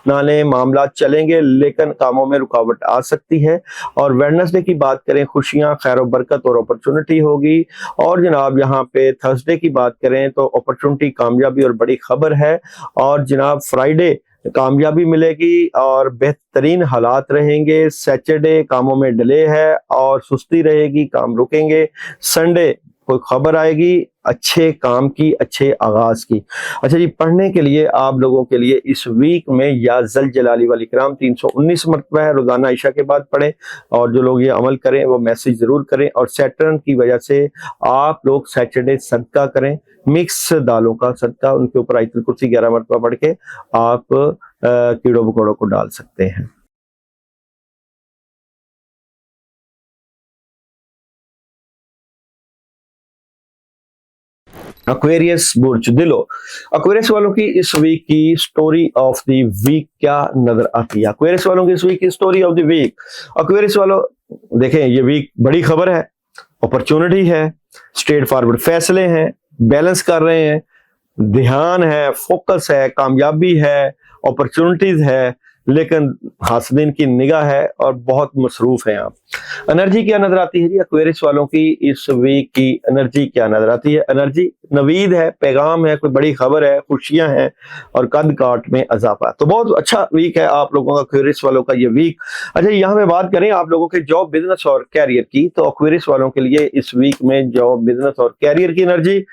ना लें, मामला चलेंगे लेकिन कामों में रुकावट आ सकती है। और वेडनेसडे की बात करें, खुशियां, खैर बरकत और अपॉर्चुनिटी होगी। और जनाब यहाँ पे थर्सडे की बात करें तो अपॉर्चुनिटी, कामयाबी और बड़ी खबर है। और जनाब फ्राइडे कामयाबी मिलेगी और बेहतरीन हालात रहेंगे। सैटरडे कामों में डिले है और सुस्ती रहेगी, काम रुकेंगे। संडे कोई खबर आएगी अच्छे काम की, अच्छे आगाज की। अच्छा जी, पढ़ने के लिए आप लोगों के लिए इस वीक में या जल जलाली वाली कराम 319 मरतबा है, रोजाना ईशा के बाद पढ़ें। और जो लोग ये अमल करें वो मैसेज जरूर करें। और सैटर्न की वजह से आप लोग सैटरडे सदका करें, मिक्स दालों का सदका, उनके ऊपर आयतुल कुर्सी 11 मरतबा पढ़ के आप कीड़ों मकोड़ों को डाल सकते हैं। एक्वेरियस बुर्ज दिलो, एक्वेरियस वालों की इस वीक की स्टोरी ऑफ द वीक क्या नजर आती है? एक्वेरियस वालों की इस वीक की story of the week, Aquarius वालों देखें, ये वीक बड़ी खबर है, अपॉर्चुनिटी है, स्ट्रेट फॉरवर्ड फैसले हैं, बैलेंस कर रहे हैं, ध्यान है, फोकस है, कामयाबी है, अपॉर्चुनिटीज है, लेकिन हासदीन की निगाह है और बहुत मसरूफ है आप। एनर्जी क्या नजर आती है जी एक्वेरियस वालों की इस वीक की? एनर्जी क्या नजर आती है? एनर्जी नवीद है, पैगाम है, कोई बड़ी खबर है, खुशियां हैं और कद काट में इजाफा। तो बहुत अच्छा वीक है आप लोगों का, एक्वेरियस वालों का ये वीक। अच्छा, यहाँ पे बात करें आप लोगों के जॉब, बिजनेस और कैरियर की, तो एक्वेरियस वालों के लिए इस वीक में जॉब, बिजनेस और कैरियर की एनर्जी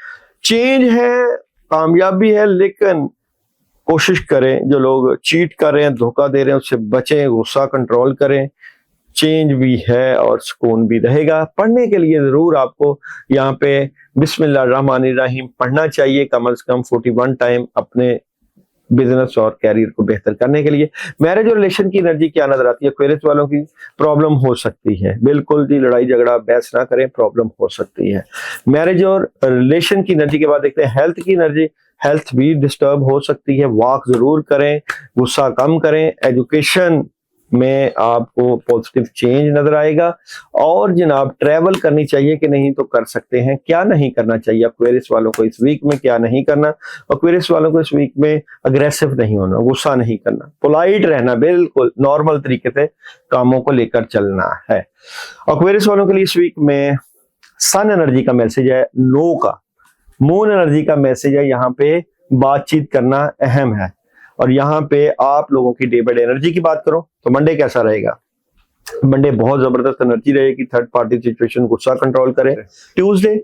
चेंज है, कामयाबी है, लेकिन कोशिश करें, जो लोग चीट कर रहे हैं, धोखा दे रहे हैं, उससे बचें, गुस्सा कंट्रोल करें। चेंज भी है और सुकून भी रहेगा। पढ़ने के लिए जरूर आपको यहाँ पे बिस्मिल्लाहिर्रहमानिर्रहीम पढ़ना चाहिए कम से कम 41 टाइम अपने बिजनेस और कैरियर को बेहतर करने के लिए। मैरिज और रिलेशन की एनर्जी क्या नजर आती है एक्वेरियस वालों की? प्रॉब्लम हो सकती है, बिल्कुल जी, लड़ाई झगड़ा बहस ना करें, प्रॉब्लम हो सकती है। मैरिज और रिलेशन की एनर्जी के बाद देखते हैं हेल्थ की एनर्जी। हेल्थ भी डिस्टर्ब हो सकती है, वॉक जरूर करें, गुस्सा कम करें। एजुकेशन में आपको पॉजिटिव चेंज नजर आएगा। और जनाब ट्रैवल करनी चाहिए कि नहीं, तो कर सकते हैं। क्या नहीं करना चाहिए एक्वेरियस वालों को इस वीक में, क्या नहीं करना? एक्वेरियस वालों को इस वीक में अग्रेसिव नहीं होना, गुस्सा नहीं करना, पोलाइट रहना, बिल्कुल नॉर्मल तरीके से कामों को लेकर चलना है। एक्वेरियस वालों के लिए इस वीक में सन एनर्जी का मैसेज है नो का, मून एनर्जी का मैसेज है यहाँ पे बातचीत करना अहम है। और यहाँ पे आप लोगों की डे बाय डे एनर्जी की बात करो तो मंडे कैसा रहेगा? मंडे बहुत जबरदस्त एनर्जी रहेगी, थर्ड पार्टी सिचुएशन, गुस्सा कंट्रोल करें। ट्यूसडे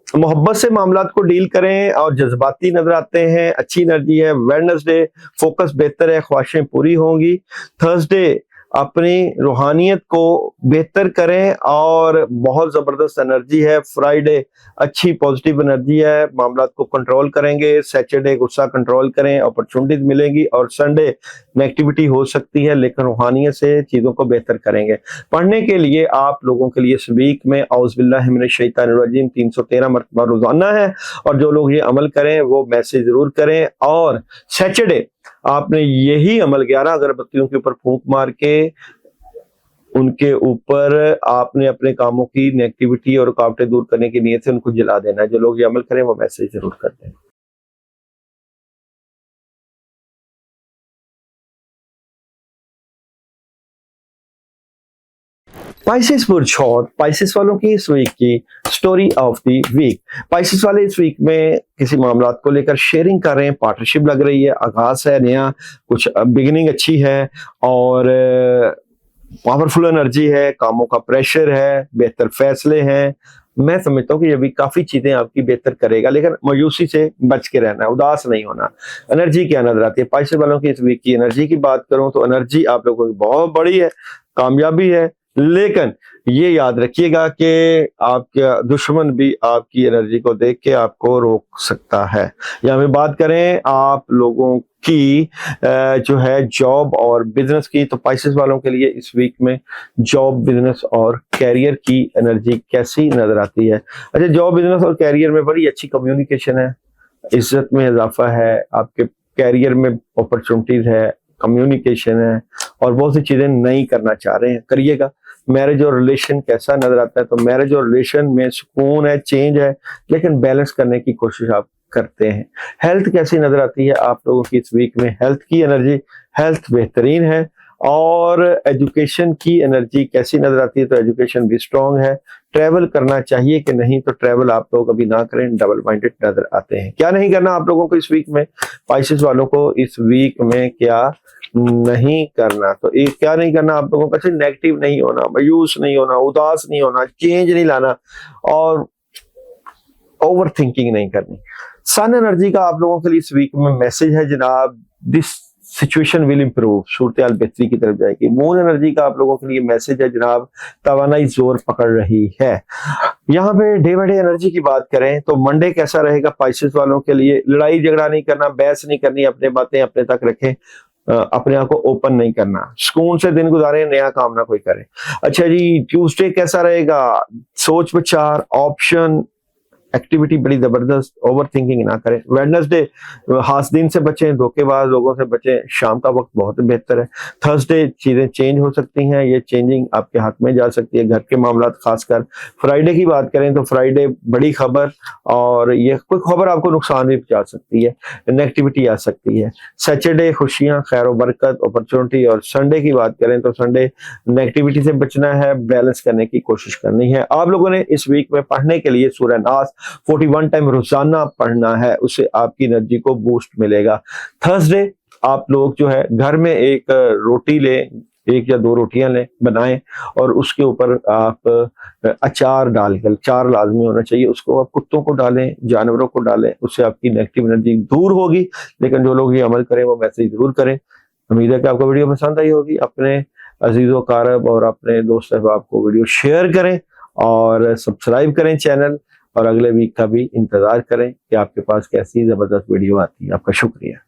मोहब्बत से मामलात को डील करें और जज्बाती नजर आते हैं, अच्छी एनर्जी है। वेडनेसडे फोकस बेहतर है, ख्वाहिशें पूरी होंगी। थर्सडे अपनी रूहानियत को बेहतर करें और बहुत जबरदस्त एनर्जी है। फ्राइडे अच्छी पॉजिटिव एनर्जी है, मामलात को कंट्रोल करेंगे। सैटरडे गुस्सा कंट्रोल करें, अपॉर्चुनिटीज मिलेंगी। और संडे नेगेटिविटी हो सकती है लेकिन रूहानियत से चीजों को बेहतर करेंगे। पढ़ने के लिए आप लोगों के लिए इस वीक में औज़ुबिल्लाहि मिनश शैतानिर रजीम 313 मरतबा रोजाना है, और जो लोग ये अमल करें वो मैसेज जरूर करें। और सैटरडे आपने यही अमल 11 अगरबत्तियों के ऊपर फूंक मार के उनके ऊपर आपने अपने कामों की नेगेटिविटी और रुकावटें दूर करने की नीयत से उनको जला देना है। जो लोग ये अमल करें वो मैसेज जरूर कर दें। पाइसेस बुर्ज, पाइसेस वालों की इस वीक की story of the week. Pisces वाले इस वीक में किसी मामलात को लेकर शेयरिंग कर रहे हैं, पार्टनरशिप लग रही है, आगाज है नया, कुछ बिगिनिंग अच्छी है और पावरफुल एनर्जी है, कामों का प्रेशर है, बेहतर फैसले हैं। मैं समझता हूँ कि ये भी काफी चीजें आपकी बेहतर करेगा, लेकिन मायूसी से बच के रहना है, उदास नहीं होना। एनर्जी क्या नजर आती है पाइसेस वालों की इस वीक की? एनर्जी की बात करूं तो एनर्जी आप लोगों की बहुत बड़ी है, कामयाबी है, लेकिन ये याद रखिएगा कि आपका दुश्मन भी आपकी एनर्जी को देख के आपको रोक सकता है। यहाँ पे बात करें आप लोगों की जो है जॉब और बिजनेस की, तो पाइसेस वालों के लिए इस वीक में जॉब, बिजनेस और कैरियर की एनर्जी कैसी नजर आती है? अच्छा, जॉब, बिजनेस और कैरियर में बड़ी अच्छी कम्युनिकेशन है, इज्जत में इजाफा है, आपके कैरियर में अपॉर्चुनिटीज है, कम्युनिकेशन है और बहुत सी चीजें नई करना चाह रहे हैं, करिएगा। मैरिज और रिलेशन कैसा नजर आता है? तो मैरिज और रिलेशन में सुकून है, चेंज है, लेकिन बैलेंस करने की कोशिश आप करते हैं। हेल्थ कैसी नजर आती है आप लोगों की इस वीक में? हेल्थ की एनर्जी, हेल्थ बेहतरीन है। और एजुकेशन की एनर्जी कैसी नजर आती है? तो एजुकेशन भी स्ट्रांग है। ट्रैवल करना चाहिए कि नहीं? तो ट्रैवल आप लोग अभी ना करें, डबल माइंडेड नजर आते हैं। क्या नहीं करना आप लोगों को इस वीक में? पाइसेस वालों को इस वीक में क्या नहीं करना? तो एक क्या नहीं करना आप लोगों का? नेगेटिव नहीं होना, मायूस नहीं होना, उदास नहीं होना, चेंज नहीं लाना और ओवर थिंकिंग नहीं करनी। सन एनर्जी का आप लोगों के लिए इस वीक में मैसेज है जनाब, दिस सिचुएशन विल इंप्रूव, सूरत हाल बेहतरी की तरफ जाएगी। मून एनर्जी का आप लोगों के लिए मैसेज है जनाब, तवानाई जोर पकड़ रही है। यहाँ पे डे बाय डे एनर्जी की बात करें तो मंडे कैसा रहेगा पाइसेस वालों के लिए? लड़ाई झगड़ा नहीं करना, बहस नहीं करनी, अपने बातें अपने तक रखें, अपने आप को ओपन नहीं करना, सुकून से दिन गुजारे, नया काम ना कोई करे। अच्छा जी, ट्यूसडे कैसा रहेगा? सोच विचार, ऑप्शन, एक्टिविटी बड़ी जबरदस्त, ओवर थिंकिंग ना करें। वेडनेसडे हासदीन से बचें, धोखेबाज लोगों से बचें, शाम का वक्त बहुत बेहतर है। थर्सडे चीजें चेंज हो सकती हैं, ये चेंजिंग आपके हाथ में जा सकती है, घर के मामला खासकर। फ्राइडे की बात करें तो फ्राइडे बड़ी खबर, और ये कोई खबर आपको नुकसान भी पहुंचा सकती है, नेगेटिविटी आ सकती है। सैटरडे खुशियां, खैर और बरकत, अपॉर्चुनिटी। और संडे की बात करें तो संडे नेगेटिविटी से बचना है, बैलेंस करने की कोशिश करनी है। आप लोगों ने इस वीक में पढ़ने के लिए सूरह नास 41 टाइम रोजाना पढ़ना है, उससे आपकी एनर्जी को बूस्ट मिलेगा। थर्सडे आप लोग जो है घर में एक रोटी ले, 1 या 2 रोटियां लें, बनाएं और उसके ऊपर आप अचार डालकर, चार लाजमी होना चाहिए, उसको आप कुत्तों को डालें, जानवरों को डालें, उससे आपकी नेगेटिव एनर्जी दूर होगी। लेकिन जो लोग ये अमल करें वो मैसेज जरूर करें। उम्मीद है कि आपको वीडियो पसंद आई होगी। अपने अजीजों कारब और अपने दोस्त अहबाब को वीडियो शेयर करें और सब्सक्राइब करें चैनल, और अगले वीक का भी इंतजार करें कि आपके पास कैसी जबरदस्त वीडियो आती है। आपका शुक्रिया।